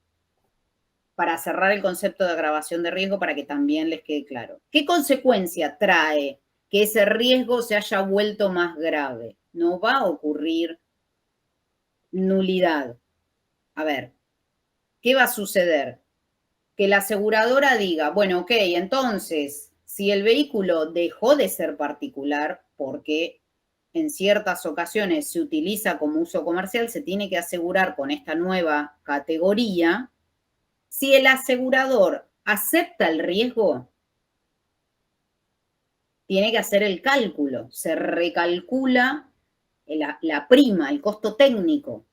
Para cerrar el concepto de agravación de riesgo, para que también les quede claro. ¿Qué consecuencia trae que ese riesgo se haya vuelto más grave? No va a ocurrir nulidad. A ver, ¿qué va a suceder? Que la aseguradora diga, bueno, ok, entonces, si el vehículo dejó de ser particular, porque en ciertas ocasiones se utiliza como uso comercial, se tiene que asegurar con esta nueva categoría. Si el asegurador acepta el riesgo, tiene que hacer el cálculo, se recalcula la prima, el costo técnico.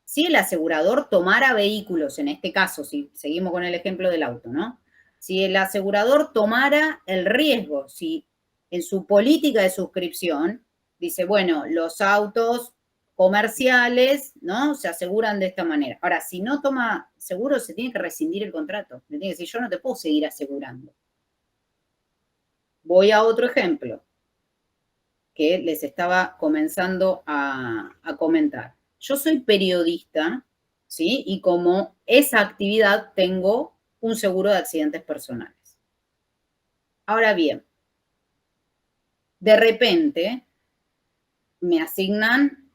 Si el asegurador tomara vehículos, en este caso, si seguimos con el ejemplo del auto, ¿no? Si el asegurador tomara el riesgo, si en su política de suscripción dice, bueno, los autos comerciales, ¿no? Se aseguran de esta manera. Ahora, si no toma seguro, se tiene que rescindir el contrato. Le tiene que decir, yo no te puedo seguir asegurando. Voy a otro ejemplo que les estaba comenzando a comentar. Yo soy periodista, ¿sí? Y como esa actividad tengo un seguro de accidentes personales. Ahora bien, de repente me asignan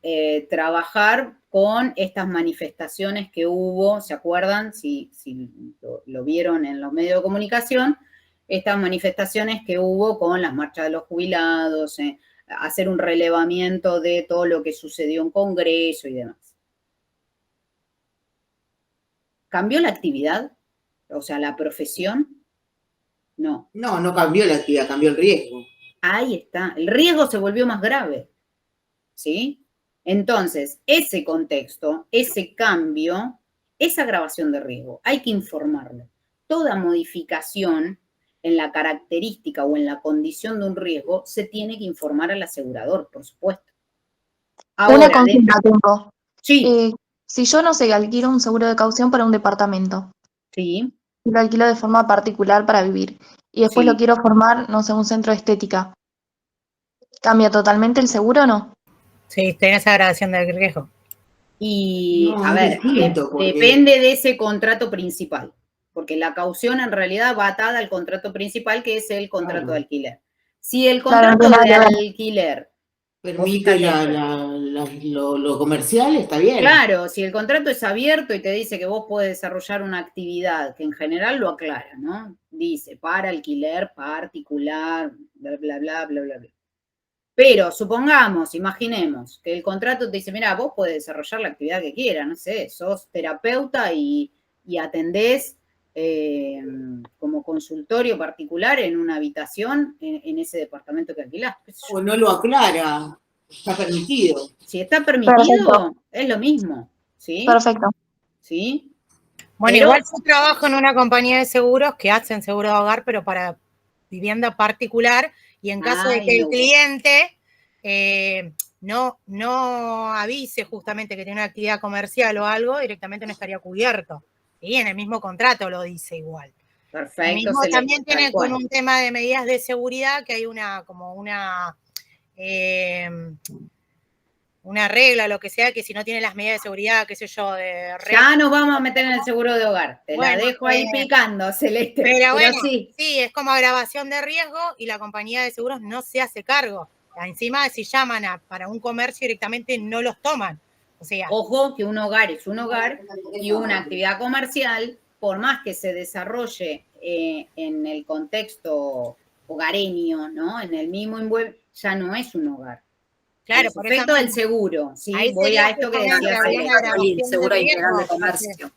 trabajar con estas manifestaciones que hubo, ¿se acuerdan? Si lo vieron en los medios de comunicación, estas manifestaciones que hubo con las marchas de los jubilados, hacer un relevamiento de todo lo que sucedió en Congreso y demás. ¿Cambió la actividad? O sea, la profesión. No. No cambió la actividad, cambió el riesgo. Ahí está. El riesgo se volvió más grave. ¿Sí? Entonces, ese contexto, ese cambio, esa agravación de riesgo, hay que informarlo. Toda modificación en la característica o en la condición de un riesgo se tiene que informar al asegurador, por supuesto. Ahora, una consulta tengo. Sí. Si yo, no sé, alquilo un seguro de caución para un departamento. Sí. Y lo alquilo de forma particular para vivir. Y después lo quiero formar, no sé, un centro de estética. ¿Cambia totalmente el seguro o no? Sí, tenés agravación del riesgo. Y, a ver, depende de ese contrato principal. Porque la caución en realidad va atada al contrato principal, que es el contrato de alquiler. Si el contrato de alquiler permite lo comercial, está bien. Claro, si el contrato es abierto y te dice que vos podés desarrollar una actividad, que en general lo aclara, ¿no? Dice, para alquiler particular, bla, bla, bla, bla, bla, bla. Pero supongamos, imaginemos, que el contrato te dice, mira, vos podés desarrollar la actividad que quieras, no sé, sos terapeuta y atendés como consultorio particular en una habitación en ese departamento que alquilás. O no lo aclara, está permitido. Si está permitido, es lo mismo, ¿sí? Perfecto. ¿Sí? Bueno, Pero- igual yo trabajo en una compañía de seguros que hacen seguro de hogar, pero para vivienda particular, y en caso de que el cliente no avise justamente que tiene una actividad comercial o algo, directamente no estaría cubierto. Y en el mismo contrato lo dice igual. Perfecto. Mismo se le- también tal tiene cual. con un tema de medidas de seguridad, que hay una regla, lo que sea, que si no tiene las medidas de seguridad, qué sé yo, de Ya nos vamos a meter en el seguro de hogar. Te la Bueno, dejo ahí picando, Celeste. Pero bueno, sí. es como agravación de riesgo y la compañía de seguros no se hace cargo. Encima, si llaman para un comercio directamente, no los toman. O sea, Ojo que un hogar es un hogar y una actividad comercial, por más que se desarrolle en el contexto hogareño, ¿no? En el mismo inmueble, ya no es un hogar. claro, Los por eso efectos del mismo. seguro, ¿sí? Ahí Voy sería a esto que justamente decía alguna Celeste. agravación Seguro de integral de riesgo, comercio.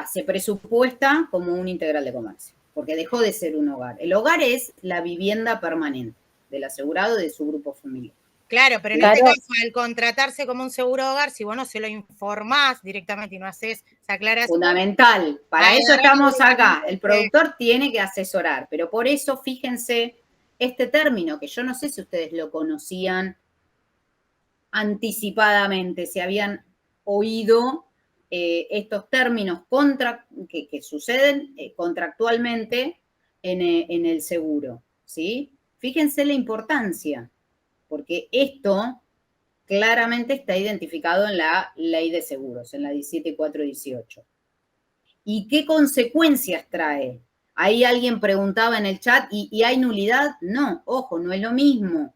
Se presupuesta como un integral de comercio, porque dejó de ser un hogar. El hogar es la vivienda permanente del asegurado y de su grupo familiar. Claro, pero en Claro. este caso, al contratarse como un seguro de hogar, si vos no se lo informás directamente y no haces esa aclaración. Fundamental. Para Ay, eso estamos acá. directamente. El productor tiene que asesorar, pero por eso, fíjense, este término, que yo no sé si ustedes lo conocían anticipadamente, si habían oído estos términos que suceden contractualmente en el seguro, ¿sí? Fíjense la importancia, porque esto claramente está identificado en la ley de seguros, en la 17.418. ¿Y qué consecuencias trae? Ahí alguien preguntaba en el chat, ¿y hay nulidad? No, ojo, no es lo mismo.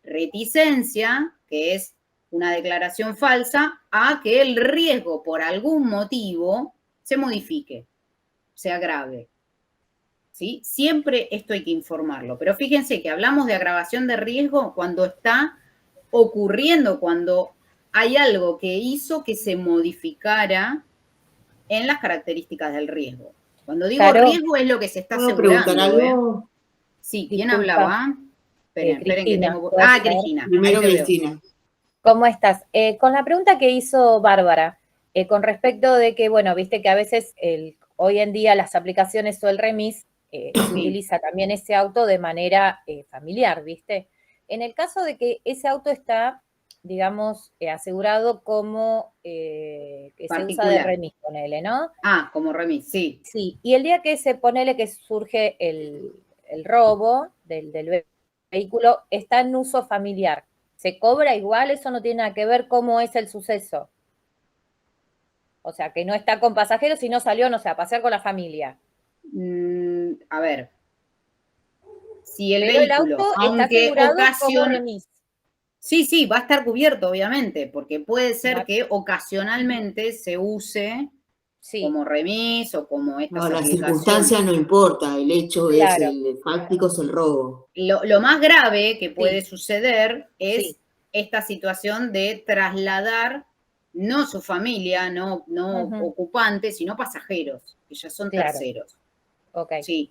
Reticencia, que es una declaración falsa, a que el riesgo por algún motivo se modifique, se agrave. ¿Sí? Siempre esto hay que informarlo, pero fíjense que hablamos de agravación de riesgo cuando está ocurriendo, cuando hay algo que hizo que se modificara en las características del riesgo. Cuando digo Caro, riesgo es lo que se está ¿Puedo asegurando. preguntar algo? Sí, ¿quién Disculpa. hablaba? Esperen que Cristina, tengo... ¿puede ser? Cristina. Primero ahí te veo. Cristina. ¿Cómo estás? Con la pregunta que hizo Bárbara, con respecto de que, bueno, viste que a veces hoy en día las aplicaciones o el remis se utiliza también ese auto de manera familiar, ¿viste? En el caso de que ese auto está, digamos, asegurado como que se usa de Particular. remis, ponele, ¿no? Ah, como remis, sí. Sí, y el día que ponele que surge el robo del vehículo, está en uso familiar. ¿Se cobra igual? Eso no tiene nada que ver cómo es el suceso. O sea, que no está con pasajeros, sino salió, no sé, a pasear con la familia. A ver. Si el Pero el vehículo, auto está aunque asegurado como ocasiona... remis. Sí, va a estar cubierto, obviamente, porque puede ser que ocasionalmente se use como remis o como estas No, la aplicaciones. circunstancia no importa, el hecho Claro. es el fáctico, es el robo. Lo más grave que puede suceder es esta situación de trasladar no su familia, no ocupantes, sino pasajeros, que ya son Claro. terceros. Ok. Sí.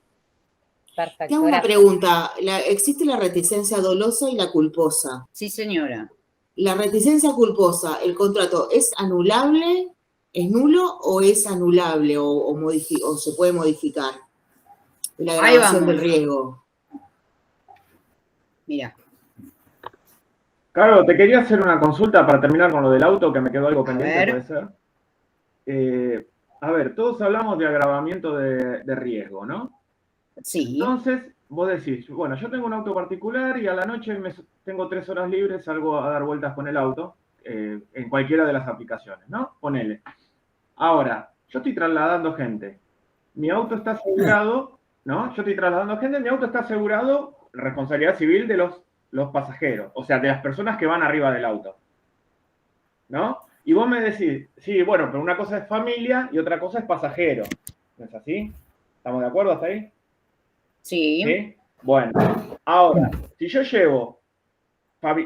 Perfecto. Te hago una gracias. pregunta. ¿Existe la reticencia dolosa y la culposa? Sí, señora. La reticencia culposa, ¿el contrato es anulable, es nulo o es anulable o se puede modificar? La Ahí agravación vamos. del riesgo. Mira. Carlos, te quería hacer una consulta para terminar con lo del auto, que me quedó algo pendiente, ver. puede ser. A ver, todos hablamos de agravamiento de riesgo, ¿no? Sí. Entonces, vos decís, bueno, yo tengo un auto particular y a la noche tengo 3 horas libres, salgo a dar vueltas con el auto, en cualquiera de las aplicaciones, ¿no? Ponele. Ahora, yo estoy trasladando gente. Mi auto está asegurado, ¿no? Yo estoy trasladando gente, mi auto está asegurado, responsabilidad civil de los pasajeros, o sea, de las personas que van arriba del auto, ¿no? Y vos me decís, sí, bueno, pero una cosa es familia y otra cosa es pasajero. ¿No es así? ¿Estamos de acuerdo hasta ahí? Sí. ¿Sí? Bueno, ahora, si yo llevo,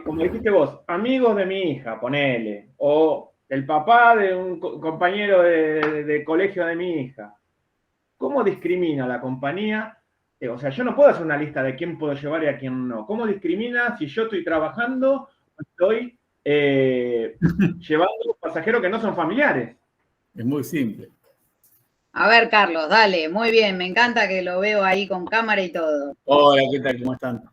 como dijiste vos, amigos de mi hija, ponele, o el papá de un compañero de colegio de mi hija, ¿cómo discrimina la compañía? O sea, yo no puedo hacer una lista de quién puedo llevar y a quién no. ¿Cómo discrimina si yo estoy trabajando o estoy llevando pasajeros que no son familiares? Es muy simple. A ver, Carlos, dale, muy bien, me encanta que lo veo ahí con cámara y todo. Hola, ¿qué tal? ¿Cómo están?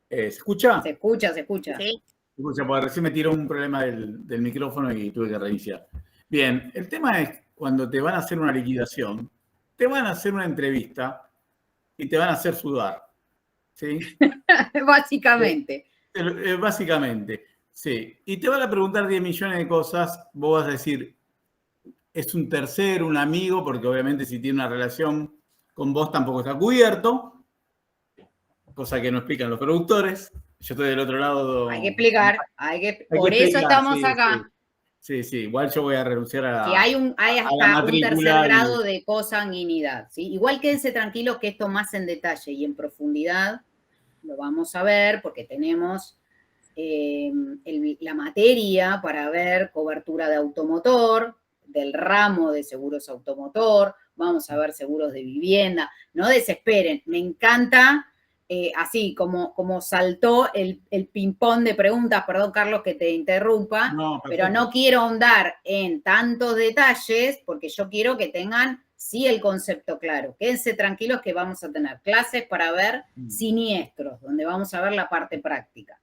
¿Se escucha? Se escucha, se escucha. Sí. Se escucha, porque recién me tiró un problema del micrófono y tuve que reiniciar. Bien, el tema es cuando te van a hacer una liquidación, te van a hacer una entrevista y te van a hacer sudar. ¿Sí? Básicamente. Básicamente, sí. Y te van a preguntar 10 millones de cosas, vos vas a decir, es un tercero, un amigo, porque obviamente si tiene una relación con vos tampoco está cubierto, cosa que no explican los productores. Yo estoy del otro lado. Hay que explicar, por eso estamos sí, acá. Sí, igual yo voy a renunciar a Que hay hasta un tercer matrícula grado de cosanguinidad, ¿sí? Igual quédense tranquilos que esto más en detalle y en profundidad lo vamos a ver porque tenemos la materia para ver cobertura de automotor, del ramo de seguros automotor, vamos a ver seguros de vivienda. No desesperen, me encanta, así como saltó el ping-pong de preguntas, perdón Carlos que te interrumpa, pero no quiero ahondar en tantos detalles porque yo quiero que tengan sí el concepto claro. Quédense tranquilos que vamos a tener clases para ver siniestros, donde vamos a ver la parte práctica.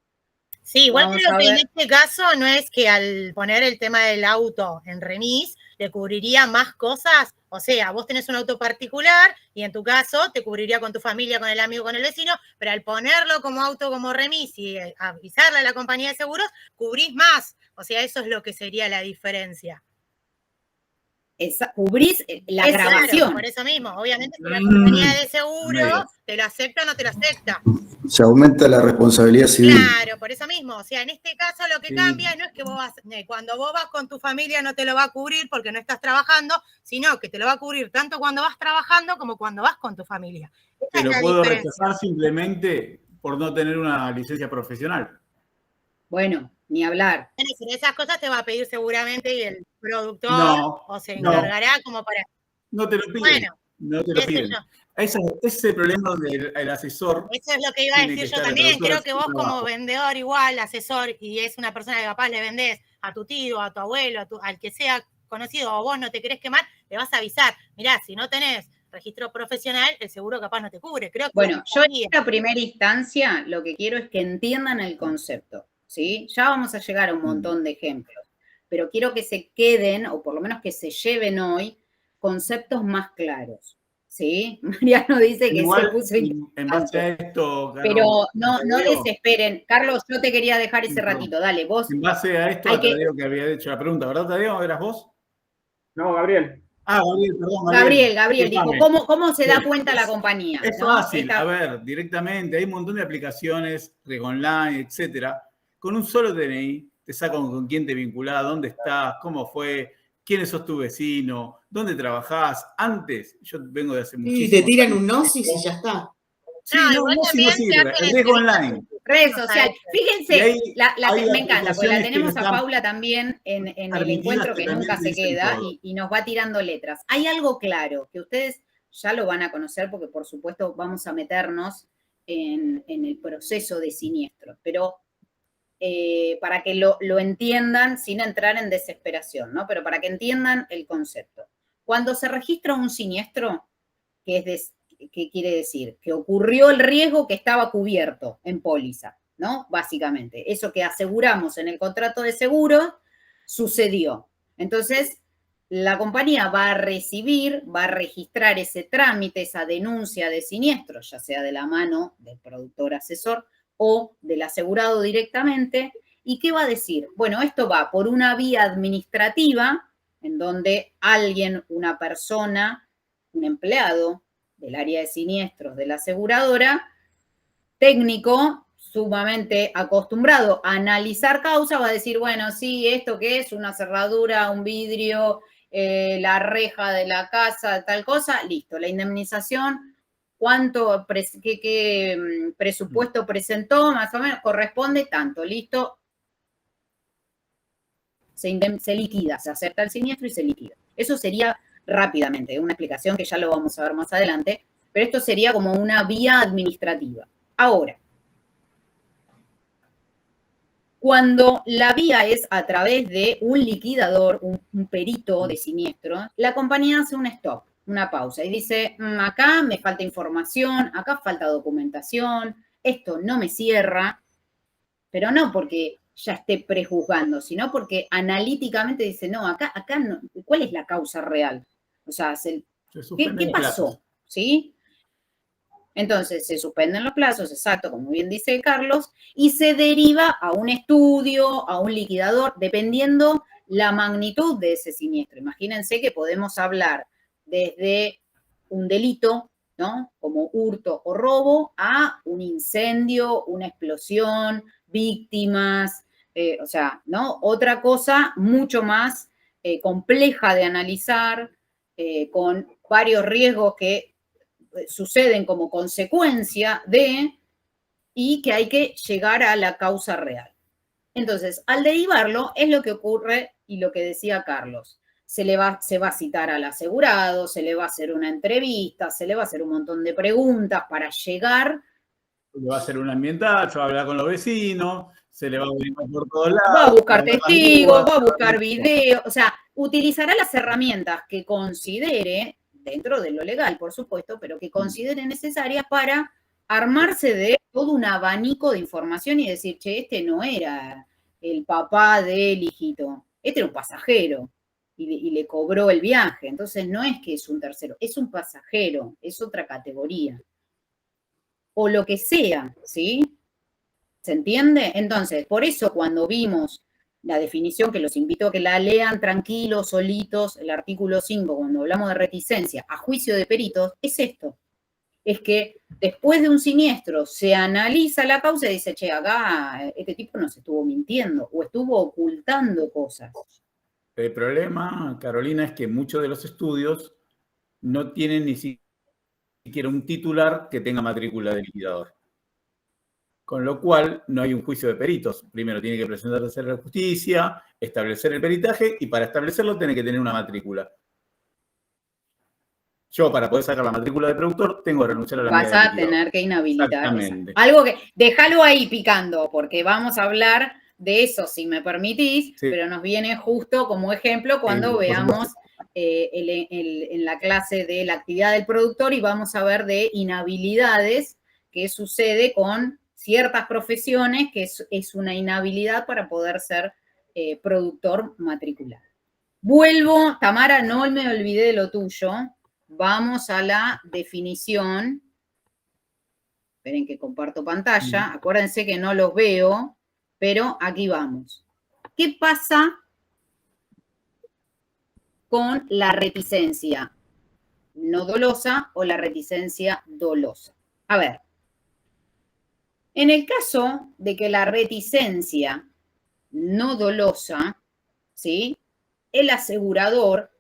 Sí, igual Vamos creo a que en ver. este caso no es que al poner el tema del auto en remis le cubriría más cosas. O sea, vos tenés un auto particular y en tu caso te cubriría con tu familia, con el amigo, con el vecino, pero al ponerlo como auto como remis y avisarle a la compañía de seguros, cubrís más. O sea, eso es lo que sería la diferencia. Cubrís la grabación. Claro, por eso mismo. Obviamente, si la compañía de seguro te lo acepta o no te lo acepta. Se aumenta la responsabilidad civil. Claro, por eso mismo. O sea, en este caso lo que cambia no es que cuando vos vas con tu familia no te lo va a cubrir porque no estás trabajando, sino que te lo va a cubrir tanto cuando vas trabajando como cuando vas con tu familia. Te lo puedo rechazar simplemente por no tener una licencia profesional. Bueno, ni hablar. Bueno, pero esas cosas te va a pedir seguramente y el productor o se encargará como para... No te lo piden. Bueno, no te lo piden. Ese es el problema donde el asesor. Eso es lo que iba a decir yo también. Creo que vos como vendedor igual, asesor, y es una persona que capaz le vendés a tu tío, a tu abuelo, al que sea conocido o vos no te querés quemar, le vas a avisar. Mirá, si no tenés registro profesional, el seguro capaz no te cubre. Creo que bueno, yo en esta primera instancia lo que quiero es que entiendan el concepto, ¿sí? Ya vamos a llegar a un montón de ejemplos, pero quiero que se queden, o por lo menos que se lleven hoy, conceptos más claros. ¿Sí? Mariano dice que igual, se puso en base a esto, Carlos, pero no desesperen. Carlos, yo te quería dejar ese ratito. Dale, vos. En base a esto, a Tadeo que había hecho la pregunta, ¿verdad, Tadeo? ¿Eras vos? No, Gabriel. Ah, Gabriel, perdón. Gabriel dijo, ¿cómo se da cuenta la compañía? Es fácil, a ver, directamente, hay un montón de aplicaciones, online, etcétera. Con un solo DNI te sacan con quién te vinculás, dónde estás, cómo fue, quiénes sos tu vecino, dónde trabajás. Antes, yo vengo de hace muchísimo. Sí, te tiran un gnosis y ya está. Sí, no sirve. El riesgo online. Redes sociales. Fíjense, me encanta, porque la aplicaciones tenemos que a están Paula también en el permitidas encuentro que también nunca se dicen queda todo. y nos va tirando letras. Hay algo claro que ustedes ya lo van a conocer porque por supuesto vamos a meternos en el proceso de siniestro, pero para que lo entiendan sin entrar en desesperación, ¿no? Pero para que entiendan el concepto. Cuando se registra un siniestro, ¿qué quiere decir? Que ocurrió el riesgo que estaba cubierto en póliza, ¿no? Básicamente, eso que aseguramos en el contrato de seguro sucedió. Entonces, la compañía va a registrar ese trámite, esa denuncia de siniestro, ya sea de la mano del productor asesor o del asegurado directamente. ¿Y qué va a decir? Bueno, esto va por una vía administrativa en donde alguien, una persona, un empleado del área de siniestros de la aseguradora, técnico, sumamente acostumbrado a analizar causa, va a decir, bueno, sí, ¿esto qué es? Una cerradura, un vidrio, la reja de la casa, tal cosa, listo, la indemnización, qué presupuesto presentó, más o menos, corresponde tanto, listo, se liquida, se acepta el siniestro y se liquida. Eso sería rápidamente, una explicación que ya lo vamos a ver más adelante, pero esto sería como una vía administrativa. Ahora, Cuando la vía es a través de un liquidador, un perito de siniestro, la compañía hace un stop, una pausa, y dice, acá me falta información, acá falta documentación, esto no me cierra, pero no porque ya esté prejuzgando, sino porque analíticamente dice, no, acá no, ¿cuál es la causa real? O sea, ¿qué pasó? ¿Sí? Entonces, se suspenden los plazos, exacto, como bien dice Carlos, y se deriva a un estudio, a un liquidador, dependiendo la magnitud de ese siniestro. Imagínense que podemos hablar desde un delito, ¿no? Como hurto o robo, a un incendio, una explosión, víctimas, o sea, ¿no? Otra cosa mucho más compleja de analizar, con varios riesgos que suceden como consecuencia de, y que hay que llegar a la causa real. Entonces, al derivarlo, es lo que ocurre y lo que decía Carlos. Se va a citar al asegurado, se le va a hacer una entrevista, se le va a hacer un montón de preguntas para llegar. Se le va a hacer un ambientazo, va a hablar con los vecinos, se le va a averiguar por todos lados. Va a buscar testigos, va a buscar videos, o sea, utilizará las herramientas que considere, dentro de lo legal, por supuesto, pero que considere necesarias para armarse de todo un abanico de información y decir, che, este no era el papá del hijito, este era un pasajero y le cobró el viaje. Entonces no es que es un tercero, es un pasajero, es otra categoría. O lo que sea, ¿sí? ¿Se entiende? Entonces, por eso cuando vimos la definición, que los invito a que la lean tranquilos, solitos, el artículo 5, cuando hablamos de reticencia a juicio de peritos, es esto. Es que después de un siniestro se analiza la causa y dice, che, acá este tipo nos estuvo mintiendo o estuvo ocultando cosas. El problema, Carolina, es que muchos de los estudios no tienen ni siquiera un titular que tenga matrícula de liquidador. Con lo cual, no hay un juicio de peritos. Primero tiene que presentarse a la justicia, establecer el peritaje, y para establecerlo tiene que tener una matrícula. Yo, para poder sacar la matrícula de productor, tengo que renunciar a la mía de Vas a liquidador. tener que inhabilitar. Exactamente. Algo que, déjalo ahí picando, porque vamos a hablar de eso, si me permitís, Sí. pero nos viene justo como ejemplo cuando por veamos en la clase de la actividad del productor, y vamos a ver de inhabilidades que sucede con ciertas profesiones, que es una inhabilidad para poder ser productor matriculado. Vuelvo, Tamara, no me olvidé de lo tuyo. Vamos a la definición. Esperen que comparto pantalla. Acuérdense que no los veo, pero aquí vamos. ¿Qué pasa con la reticencia no dolosa o la reticencia dolosa? A ver, en el caso de que la reticencia no dolosa, ¿sí? El asegurador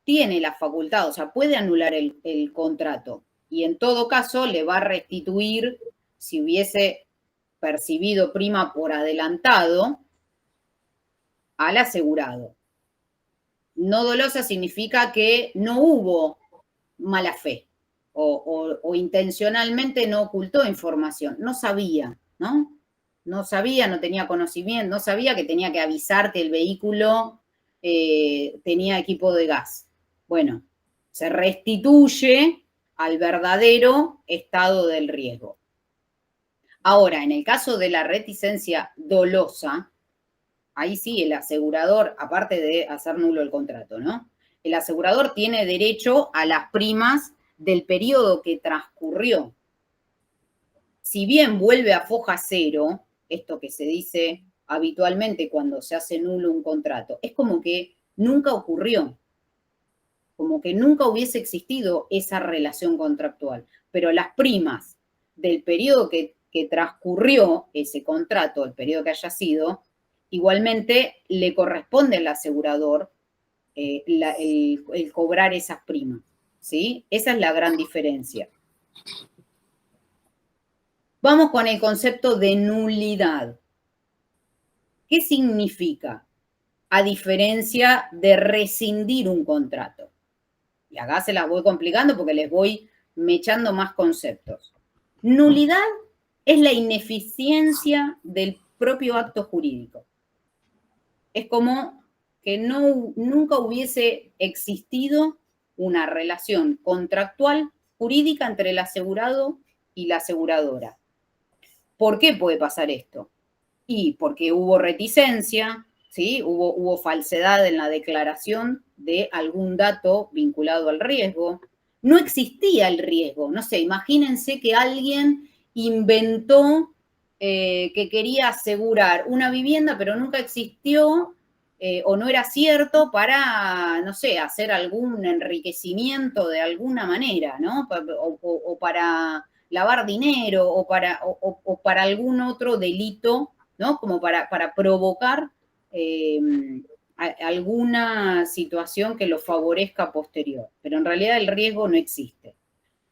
tiene la facultad, o sea, puede anular el contrato, y en todo caso le va a restituir, si hubiese percibido prima por adelantado, al asegurado. No dolosa significa que no hubo mala fe o intencionalmente no ocultó información, no sabía, ¿no? No sabía, no tenía conocimiento, no sabía que tenía que avisarte el vehículo tenía equipo de gas. Bueno, se restituye al verdadero estado del riesgo. Ahora, en el caso de la reticencia dolosa, ahí sí el asegurador, aparte de hacer nulo el contrato, ¿no? El asegurador tiene derecho a las primas del periodo que transcurrió. Si bien vuelve a foja cero, esto que se dice habitualmente cuando se hace nulo un contrato, es como que nunca ocurrió, como que nunca hubiese existido esa relación contractual. Pero las primas del periodo que transcurrió ese contrato, el periodo que haya sido, igualmente le corresponde al asegurador el cobrar esas primas, ¿sí? Esa es la gran diferencia. Vamos con el concepto de nulidad. ¿Qué significa? A diferencia de rescindir un contrato. Y acá se las voy complicando porque les voy mechando más conceptos. Nulidad es la ineficiencia del propio acto jurídico. Es como que nunca hubiese existido una relación contractual jurídica entre el asegurado y la aseguradora. ¿Por qué puede pasar esto? Y porque hubo reticencia, ¿sí? Hubo falsedad en la declaración de algún dato vinculado al riesgo. No existía el riesgo. No sé, imagínense que alguien inventó que quería asegurar una vivienda, pero nunca existió o no era cierto para, no sé, hacer algún enriquecimiento de alguna manera, ¿no? O para lavar dinero o para algún otro delito, ¿no? Como para provocar alguna situación que lo favorezca posterior. Pero en realidad el riesgo no existe.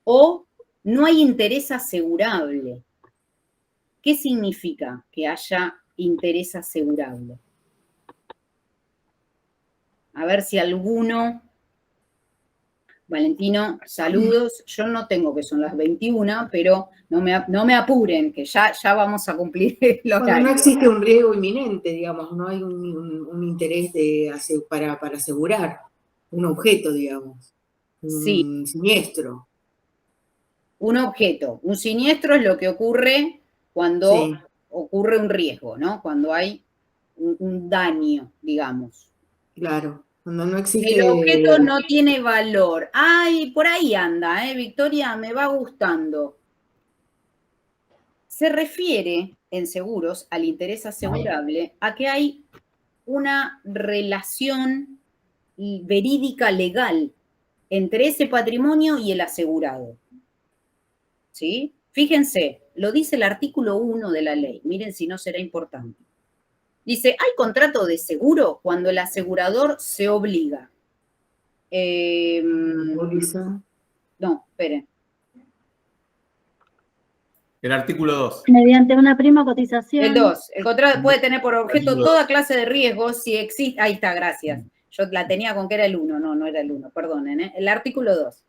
O no hay interés asegurable. ¿Qué significa que haya interés asegurable? A ver si alguno... Valentino, saludos. Yo no tengo que son las 21, pero no me apuren, que ya vamos a cumplir el horario. Bueno, no existe un riesgo inminente, digamos, no hay un interés para asegurar un objeto, digamos, un siniestro. Un objeto, un siniestro es lo que ocurre cuando ocurre un riesgo, ¿no? Cuando hay un daño, digamos. Claro. Cuando no existe... El objeto no tiene valor. Ay, por ahí anda, Victoria, me va gustando. Se refiere en seguros al interés asegurable a que hay una relación verídica legal entre ese patrimonio y el asegurado. ¿Sí? Fíjense, lo dice el artículo 1 de la ley. Miren si no será importante. Dice, hay contrato de seguro cuando el asegurador se obliga. No, esperen. El artículo 2. Mediante una prima cotización. El 2. El contrato puede tener por objeto toda clase de riesgos si existe... Ahí está, gracias. Yo la tenía con que era el 1. No era el 1, perdonen. El artículo 2.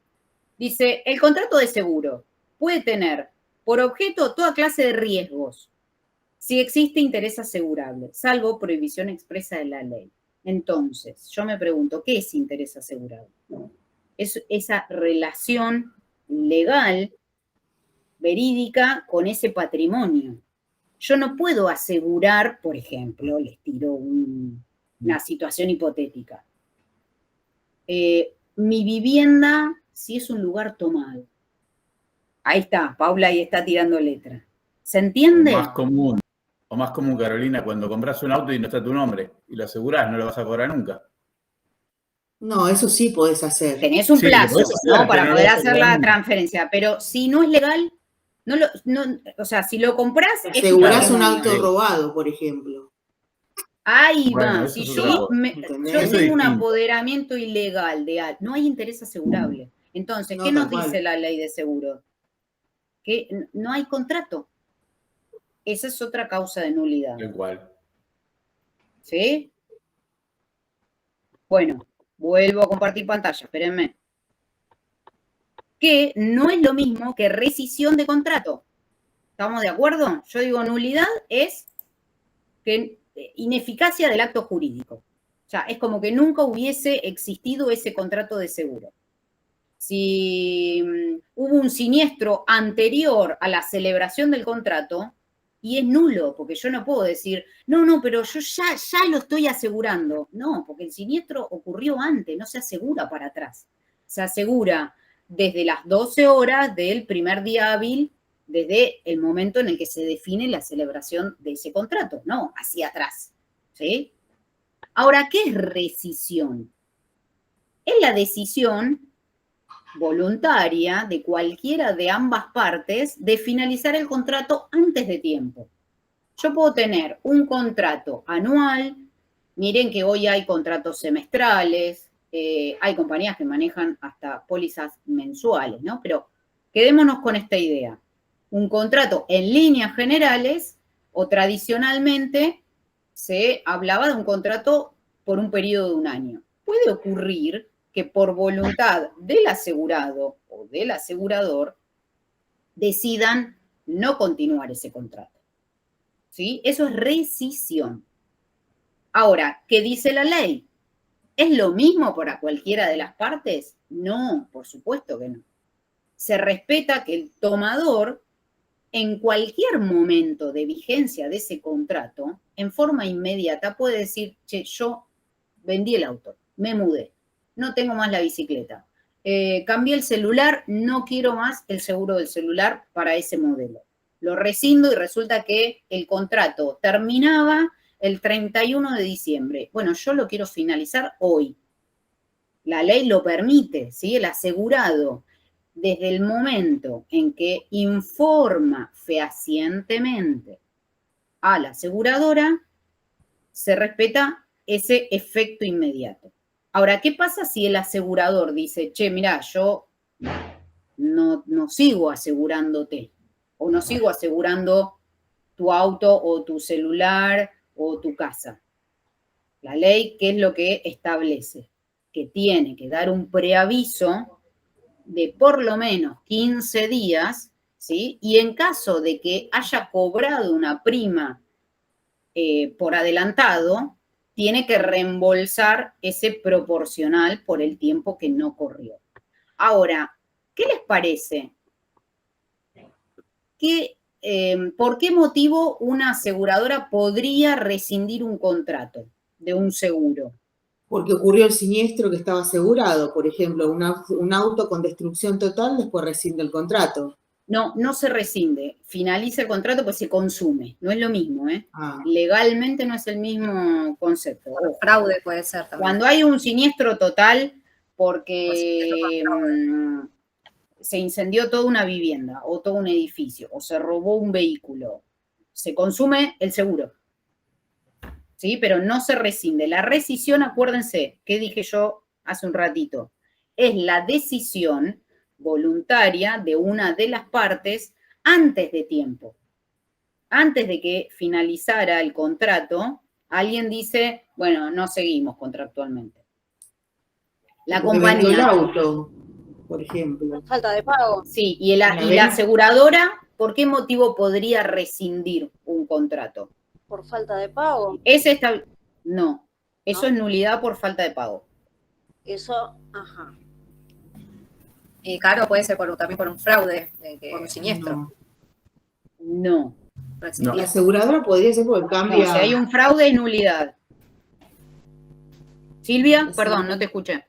Dice, el contrato de seguro puede tener por objeto toda clase de riesgos si existe interés asegurable, salvo prohibición expresa de la ley. Entonces, yo me pregunto, ¿qué es interés asegurable? Es esa relación legal, verídica, con ese patrimonio. Yo no puedo asegurar, por ejemplo, les tiro una situación hipotética. Mi vivienda, si es un lugar tomado. Ahí está, Paula ahí está tirando letra. ¿Se entiende? O más común, Carolina, cuando compras un auto y no está tu nombre y lo asegurás, no lo vas a cobrar nunca. No, eso sí podés hacer. Tenés un plazo, ¿no? Para poder hacer la transferencia. Pero si no es legal, o sea, si lo comprás... Asegurás un auto robado, por ejemplo. Ahí va. Si yo tengo un apoderamiento ilegal de algo, no hay interés asegurable. Entonces, ¿qué nos dice la ley de seguro? Que no hay contrato. Esa es otra causa de nulidad. Igual. ¿Sí? Bueno, vuelvo a compartir pantalla, espérenme. Que no es lo mismo que rescisión de contrato. ¿Estamos de acuerdo? Yo digo, nulidad es que ineficacia del acto jurídico. O sea, es como que nunca hubiese existido ese contrato de seguro. Si hubo un siniestro anterior a la celebración del contrato, y es nulo, porque yo no puedo decir, no, pero yo ya lo estoy asegurando. No, porque el siniestro ocurrió antes, no se asegura para atrás. Se asegura desde las 12 horas del primer día hábil, desde el momento en el que se define la celebración de ese contrato, no, hacia atrás. ¿Sí? Ahora, ¿qué es rescisión? Es la decisión voluntaria de cualquiera de ambas partes de finalizar el contrato antes de tiempo. Yo puedo tener un contrato anual, miren que hoy hay contratos semestrales, hay compañías que manejan hasta pólizas mensuales, ¿no? Pero quedémonos con esta idea. Un contrato en líneas generales o tradicionalmente se hablaba de un contrato por un periodo de un año. Puede ocurrir que por voluntad del asegurado o del asegurador decidan no continuar ese contrato. ¿sí? Eso es rescisión. Ahora, ¿qué dice la ley? ¿Es lo mismo para cualquiera de las partes? No, por supuesto que no. Se respeta que el tomador, en cualquier momento de vigencia de ese contrato, en forma inmediata puede decir, che, yo vendí el auto, me mudé, no tengo más la bicicleta, cambié el celular, no quiero más el seguro del celular para ese modelo. Lo rescindo y resulta que el contrato terminaba el 31 de diciembre. Bueno, yo lo quiero finalizar hoy. La ley lo permite, ¿sí? El asegurado, desde el momento en que informa fehacientemente a la aseguradora, se respeta ese efecto inmediato. Ahora, ¿qué pasa si el asegurador dice, che, mirá, yo no sigo asegurándote, o no sigo asegurando tu auto o tu celular o tu casa? La ley, ¿qué es lo que establece? Que tiene que dar un preaviso de por lo menos 15 días, ¿sí? Y en caso de que haya cobrado una prima por adelantado, tiene que reembolsar ese proporcional por el tiempo que no corrió. Ahora, ¿qué les parece? ¿Por qué motivo una aseguradora podría rescindir un contrato de un seguro? Porque ocurrió el siniestro que estaba asegurado, por ejemplo, un auto con destrucción total, después rescinde el contrato. No, no se rescinde. Finaliza el contrato, pues se consume. No es lo mismo, ¿eh? Ah. Legalmente no es el mismo concepto. Ojo. Fraude puede ser también. Cuando hay un siniestro total porque se incendió toda una vivienda o todo un edificio o se robó un vehículo, se consume el seguro. ¿Sí? Pero no se rescinde. La rescisión, acuérdense, ¿qué dije yo hace un ratito? Es la decisión voluntaria de una de las partes antes de tiempo. Antes de que finalizara el contrato, alguien dice, bueno, no seguimos contractualmente. La compañía... el auto, por ejemplo. Falta de pago. Sí, y la aseguradora, ¿por qué motivo podría rescindir un contrato? Por falta de pago. No, eso es nulidad por falta de pago. Eso, ajá. Y claro, puede ser también por un fraude, por un siniestro. No. La aseguradora podría ser porque cambia. No, si hay un fraude, es nulidad. Silvia, perdón, no te escuché.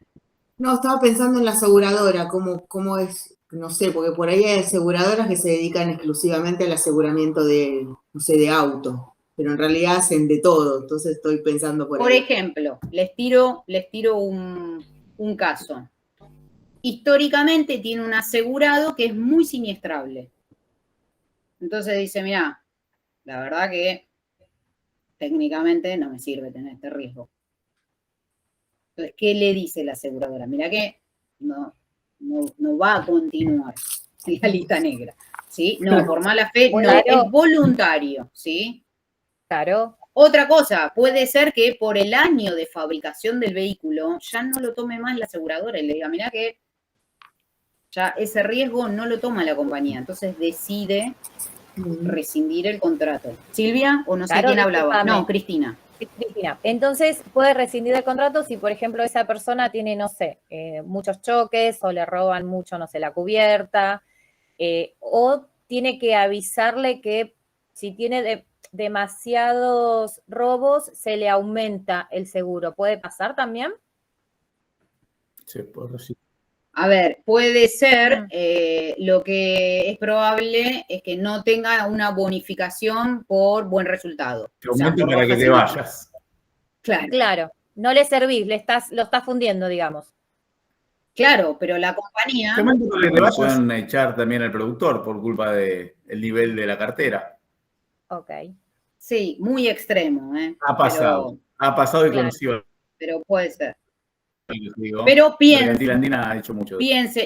No, estaba pensando en la aseguradora, cómo es, no sé, porque por ahí hay aseguradoras que se dedican exclusivamente al aseguramiento de, no sé, de auto, pero en realidad hacen de todo, entonces estoy pensando por ahí. Por ejemplo, les tiro un caso. Históricamente tiene un asegurado que es muy siniestrable. Entonces dice, mira, la verdad que técnicamente no me sirve tener este riesgo. Entonces, ¿qué le dice la aseguradora? Mira que no va a continuar en la lista negra, ¿sí? No, por mala fe, no, es voluntario, ¿sí? Claro. Otra cosa, puede ser que por el año de fabricación del vehículo ya no lo tome más la aseguradora y le diga, mira que ya ese riesgo no lo toma la compañía, entonces decide rescindir el contrato. ¿Silvia? O no sé quién hablaba. No, Cristina. Cristina, entonces puede rescindir el contrato si, por ejemplo, esa persona tiene, no sé, muchos choques o le roban mucho, no sé, la cubierta, o tiene que avisarle que si tiene demasiados robos, se le aumenta el seguro. ¿Puede pasar también? Sí, puede rescindir. A ver, puede ser, lo que es probable es que no tenga una bonificación por buen resultado. Te aumenta para que te vayas. Claro. Claro, no le servís, lo estás fundiendo, digamos. Claro, pero la compañía... Le pueden echar también al productor por culpa del nivel de la cartera. Ok. Sí, muy extremo, ¿eh? Ha pasado y claro, conocido. Pero puede ser. Digo, Pero Mercantil Andina ha hecho mucho.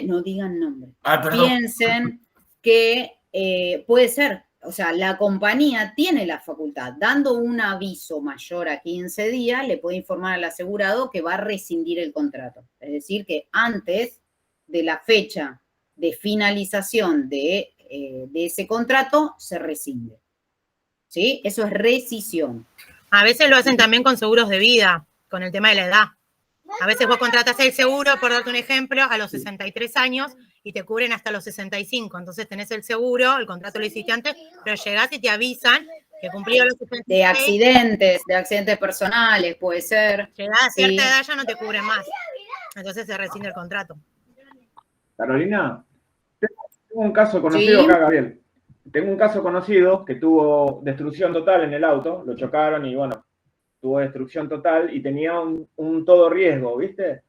No digan nombre. Perdón. Piensen que puede ser, o sea, la compañía tiene la facultad, dando un aviso mayor a 15 días, le puede informar al asegurado que va a rescindir el contrato. Es decir, que antes de la fecha de finalización de ese contrato, se rescinde. ¿sí? Eso es rescisión. A veces lo hacen también con seguros de vida, con el tema de la edad. A veces vos contratás el seguro, por darte un ejemplo, a los 63 años y te cubren hasta los 65. Entonces tenés el seguro, el contrato lo hiciste antes, pero llegás y te avisan que cumplido los 66. De accidentes personales, puede ser. Llegás a cierta Sí. edad ya no te cubren más. Entonces se rescinde el contrato. Carolina, tengo un caso conocido Sí. acá, Gabriel. Tengo un caso conocido que tuvo destrucción total en el auto, lo chocaron y bueno, tuvo destrucción total y tenía un todo riesgo, ¿viste?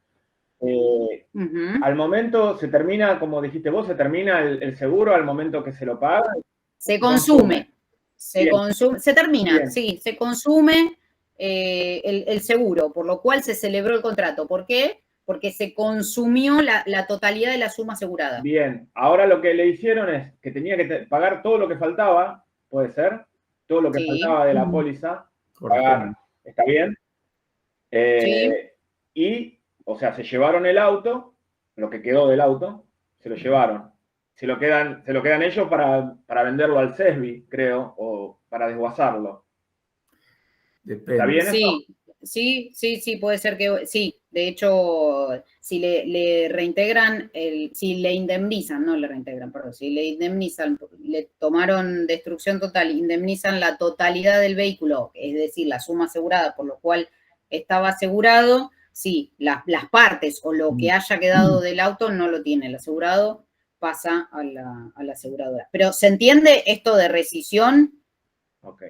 Al momento se termina, como dijiste vos, se termina el seguro al momento que se lo paga. Se consume. Bien. Se termina, Bien. sí, se consume el seguro, por lo cual se celebró el contrato. ¿Por qué? Porque se consumió la totalidad de la suma asegurada. Bien, ahora lo que le hicieron es que tenía que pagar todo lo que faltaba, puede ser, todo lo que Sí. faltaba de la póliza, pagar, ¿está bien? Sí. Y, o sea, se llevaron el auto, lo que quedó del auto, se lo llevaron. Se lo quedan ellos para venderlo al CESBI, creo, o para desguazarlo. ¿Está bien eso? Sí, puede ser que sí. De hecho, si le reintegran, si le indemnizan, no le reintegran, perdón, si le indemnizan, le tomaron destrucción total, indemnizan la totalidad del vehículo, es decir, la suma asegurada, por lo cual estaba asegurado, sí, las partes o lo que haya quedado del auto no lo tiene el asegurado, pasa a la aseguradora. Pero ¿se entiende esto de rescisión? Ok.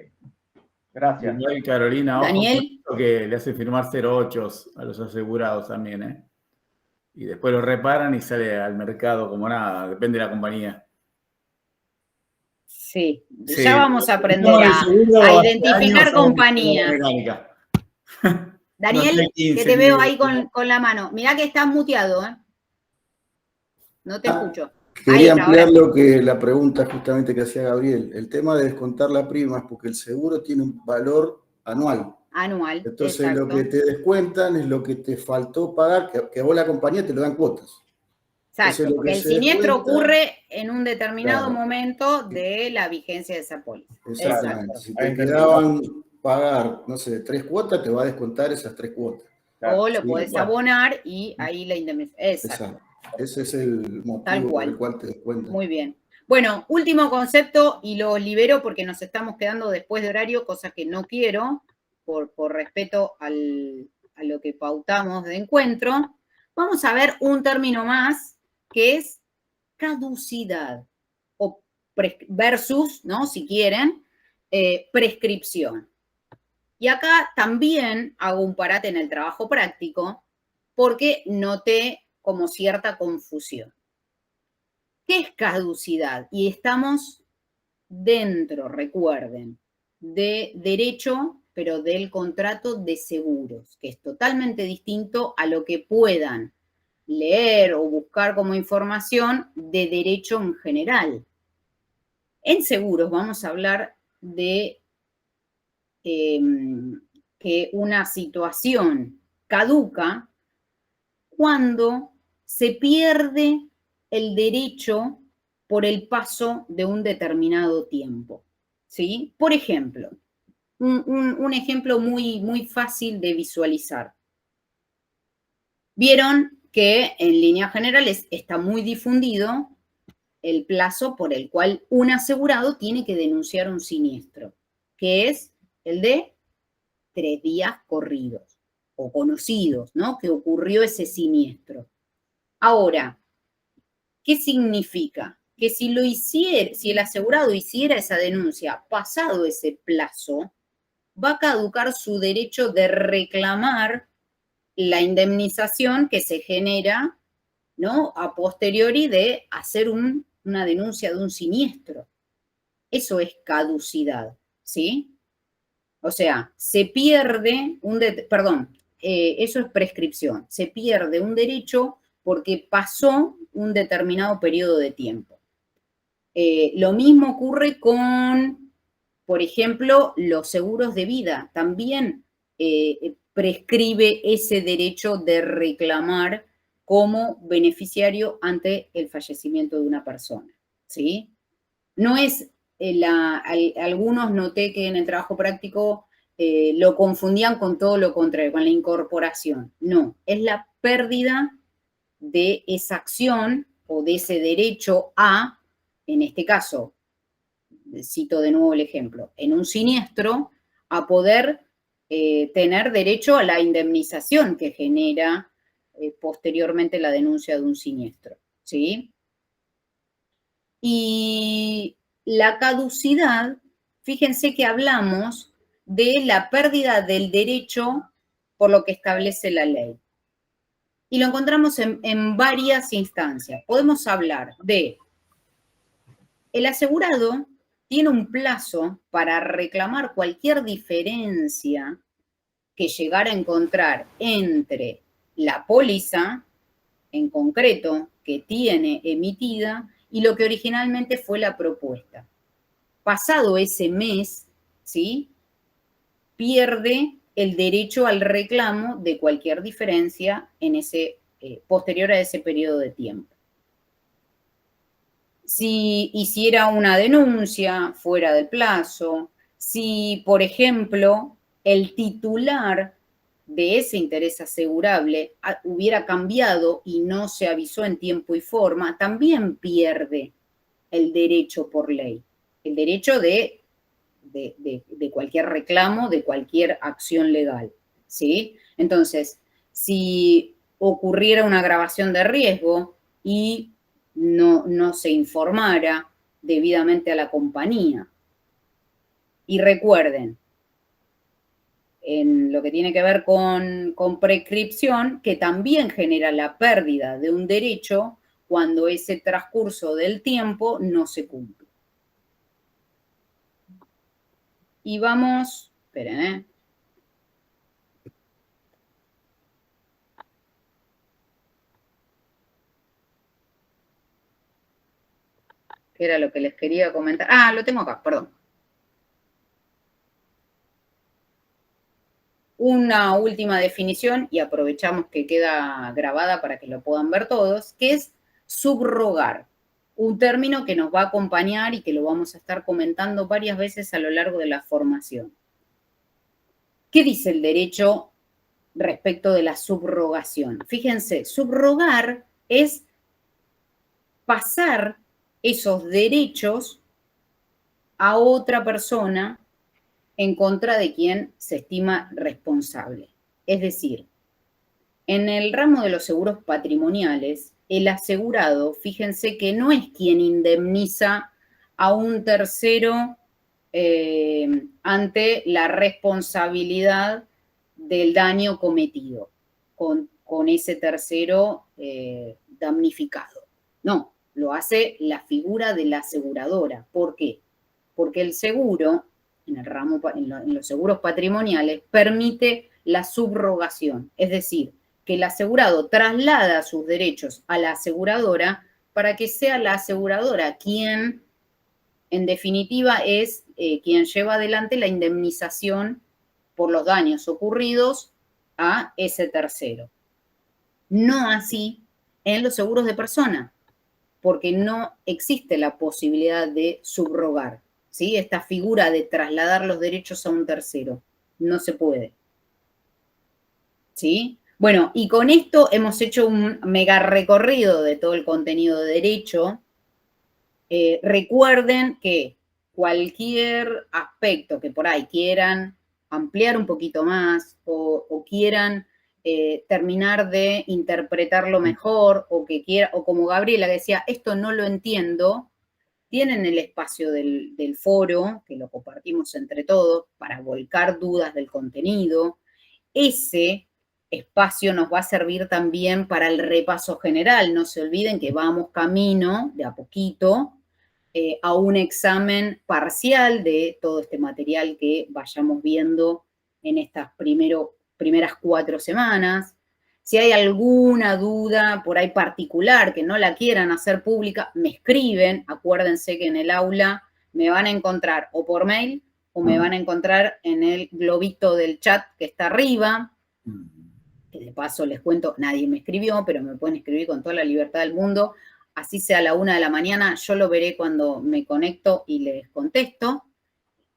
Gracias. Igual, Carolina, ojo, Daniel. que le hace firmar 08 a los asegurados también, ¿eh? Y después lo reparan y sale al mercado como nada, depende de la compañía. Sí, Sí. ya vamos a aprender El seguro a hace identificar años compañías. mecánica. Daniel, No sé, 15 que te veo libros. ahí con la mano. Mirá que estás muteado, ¿eh? No te escucho. Ahí Quería está, ahora ampliar sí. la pregunta justamente que hacía Gabriel. El tema de descontar la prima es porque el seguro tiene un valor anual. Anual, Entonces exacto. lo que te descuentan es lo que te faltó pagar, que vos la compañía te lo dan cuotas. Exacto, Entonces, lo porque que el se siniestro descuenta- ocurre en un determinado Claro. momento de la vigencia de esa póliza. Exactamente. Exacto. Si te quedaban pagar, no sé, 3 cuotas, te va a descontar esas 3 cuotas. O lo Sí, podés bueno. abonar y ahí la indemnización. Exacto. Exacto. Ese es el motivo Tal por cual. el cual te descuentan. Muy bien. Bueno, último concepto y lo libero porque nos estamos quedando después de horario, cosa que no quiero por respeto a lo que pautamos de encuentro. Vamos a ver un término más que es caducidad o versus, ¿no? Si quieren, prescripción. Y acá también hago un parate en el trabajo práctico porque noté como cierta confusión. ¿Qué es caducidad? Y estamos dentro, recuerden, de derecho, pero del contrato de seguros, que es totalmente distinto a lo que puedan leer o buscar como información de derecho en general. En seguros vamos a hablar de que una situación caduca cuando se pierde el derecho por el paso de un determinado tiempo, ¿sí? Por ejemplo, un ejemplo muy fácil de visualizar. Vieron que en líneas generales está muy difundido el plazo por el cual un asegurado tiene que denunciar un siniestro, que es el de 3 días corridos o conocidos, ¿no? Que ocurrió ese siniestro. Ahora, ¿qué significa? Que si el asegurado hiciera esa denuncia pasado ese plazo, va a caducar su derecho de reclamar la indemnización que se genera, ¿no? A posteriori de hacer una denuncia de un siniestro. Eso es caducidad, ¿sí? O sea, se pierde eso es prescripción. Se pierde un derecho porque pasó un determinado periodo de tiempo. Lo mismo ocurre con, por ejemplo, los seguros de vida. También prescribe ese derecho de reclamar como beneficiario ante el fallecimiento de una persona, ¿sí? No es algunos noté que en el trabajo práctico lo confundían con todo lo contrario, con la incorporación. No, es la pérdida de esa acción o de ese derecho a, en este caso, cito de nuevo el ejemplo, en un siniestro, a poder tener derecho a la indemnización que genera posteriormente la denuncia de un siniestro, ¿sí? Y la caducidad, fíjense que hablamos de la pérdida del derecho por lo que establece la ley. Y lo encontramos en varias instancias. Podemos hablar de el asegurado tiene un plazo para reclamar cualquier diferencia que llegara a encontrar entre la póliza, en concreto, que tiene emitida, y lo que originalmente fue la propuesta. Pasado ese mes, ¿sí?, pierde el derecho al reclamo de cualquier diferencia en ese, posterior a ese periodo de tiempo. Si hiciera una denuncia fuera del plazo, si, por ejemplo, el titular de ese interés asegurable hubiera cambiado y no se avisó en tiempo y forma, también pierde el derecho por ley, el derecho de cualquier reclamo, de cualquier acción legal, ¿sí? Entonces, si ocurriera una agravación de riesgo y no se informara debidamente a la compañía. Y recuerden, en lo que tiene que ver con prescripción, que también genera la pérdida de un derecho cuando ese transcurso del tiempo no se cumple. Y vamos, esperen, ¿qué era lo que les quería comentar? Ah, lo tengo acá, perdón. Una última definición, y aprovechamos que queda grabada para que lo puedan ver todos, que es subrogar. Un término que nos va a acompañar y que lo vamos a estar comentando varias veces a lo largo de la formación. ¿Qué dice el derecho respecto de la subrogación? Fíjense, subrogar es pasar esos derechos a otra persona en contra de quien se estima responsable. Es decir, en el ramo de los seguros patrimoniales, el asegurado, fíjense que no es quien indemniza a un tercero ante la responsabilidad del daño cometido con ese tercero damnificado. No, lo hace la figura de la aseguradora. ¿Por qué? Porque el seguro, en los seguros patrimoniales, permite la subrogación, es decir, que el asegurado traslada sus derechos a la aseguradora para que sea la aseguradora quien, en definitiva, es quien lleva adelante la indemnización por los daños ocurridos a ese tercero. No así en los seguros de persona, porque no existe la posibilidad de subrogar, ¿sí? Esta figura de trasladar los derechos a un tercero, no se puede, ¿sí? Bueno, y con esto hemos hecho un mega recorrido de todo el contenido de derecho. Recuerden que cualquier aspecto que por ahí quieran ampliar un poquito más o quieran terminar de interpretarlo mejor o como Gabriela decía, esto no lo entiendo, tienen el espacio del foro, que lo compartimos entre todos, para volcar dudas del contenido. Ese espacio nos va a servir también para el repaso general. No se olviden que vamos camino, de a poquito, a un examen parcial de todo este material que vayamos viendo en estas primeras 4 semanas. Si hay alguna duda por ahí particular que no la quieran hacer pública, me escriben. Acuérdense que en el aula me van a encontrar o por mail o me van a encontrar en el globito del chat que está arriba. Que de paso les cuento, nadie me escribió, pero me pueden escribir con toda la libertad del mundo así sea a la 1 de la mañana, yo lo veré cuando me conecto y les contesto.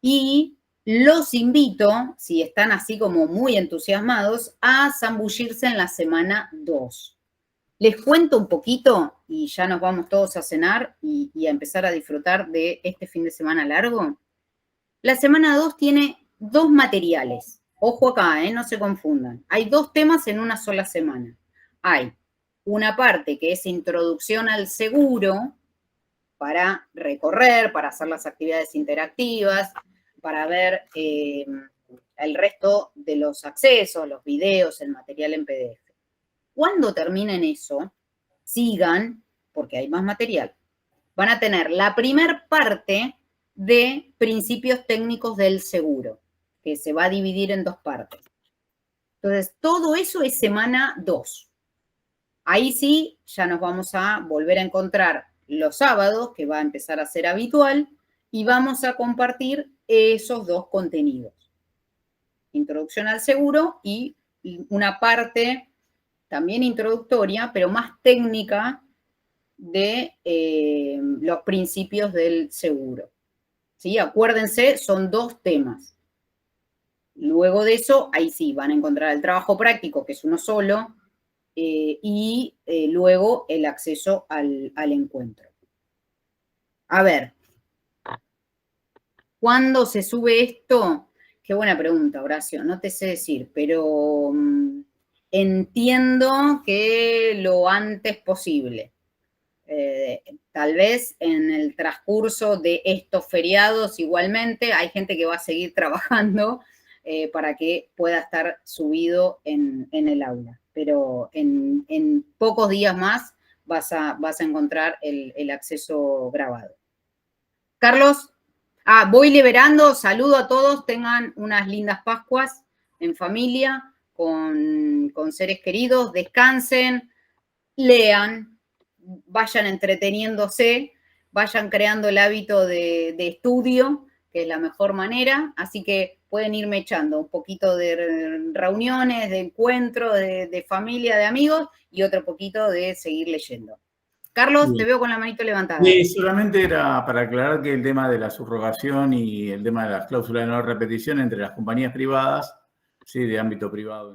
Y los invito, si están así como muy entusiasmados, a zambullirse en la semana 2. Les cuento un poquito y ya nos vamos todos a cenar y a empezar a disfrutar de este fin de semana largo. La semana 2 tiene 2 materiales. Ojo acá, no se confundan. Hay 2 temas en una sola semana. Hay una parte que es introducción al seguro para recorrer, para hacer las actividades interactivas, para ver el resto de los accesos, los videos, el material en PDF. Cuando terminen eso, sigan, porque hay más material. Van a tener la primer parte de principios técnicos del seguro, que se va a dividir en 2 partes. Entonces, todo eso es semana 2. Ahí sí, ya nos vamos a volver a encontrar los sábados, que va a empezar a ser habitual, y vamos a compartir esos 2 contenidos. Introducción al seguro y una parte también introductoria, pero más técnica de los principios del seguro. ¿Sí? Acuérdense, son 2 temas. Luego de eso, ahí sí, van a encontrar el trabajo práctico, que es uno solo, y luego el acceso al encuentro. A ver, ¿cuándo se sube esto? Qué buena pregunta, Horacio, no te sé decir, pero entiendo que lo antes posible. Tal vez en el transcurso de estos feriados igualmente hay gente que va a seguir trabajando para que pueda estar subido en el aula. Pero en pocos días más vas a encontrar el acceso grabado. Carlos, voy liberando, saludo a todos, tengan unas lindas Pascuas en familia, con seres queridos, descansen, lean, vayan entreteniéndose, vayan creando el hábito de estudio, que es la mejor manera, así que pueden irme echando un poquito de reuniones, de encuentro, de familia, de amigos, y otro poquito de seguir leyendo. Carlos, Bien. te veo con la manito levantada. Sí, solamente era para aclarar que el tema de la subrogación y el tema de las cláusulas de no repetición entre las compañías privadas, sí, de ámbito privado.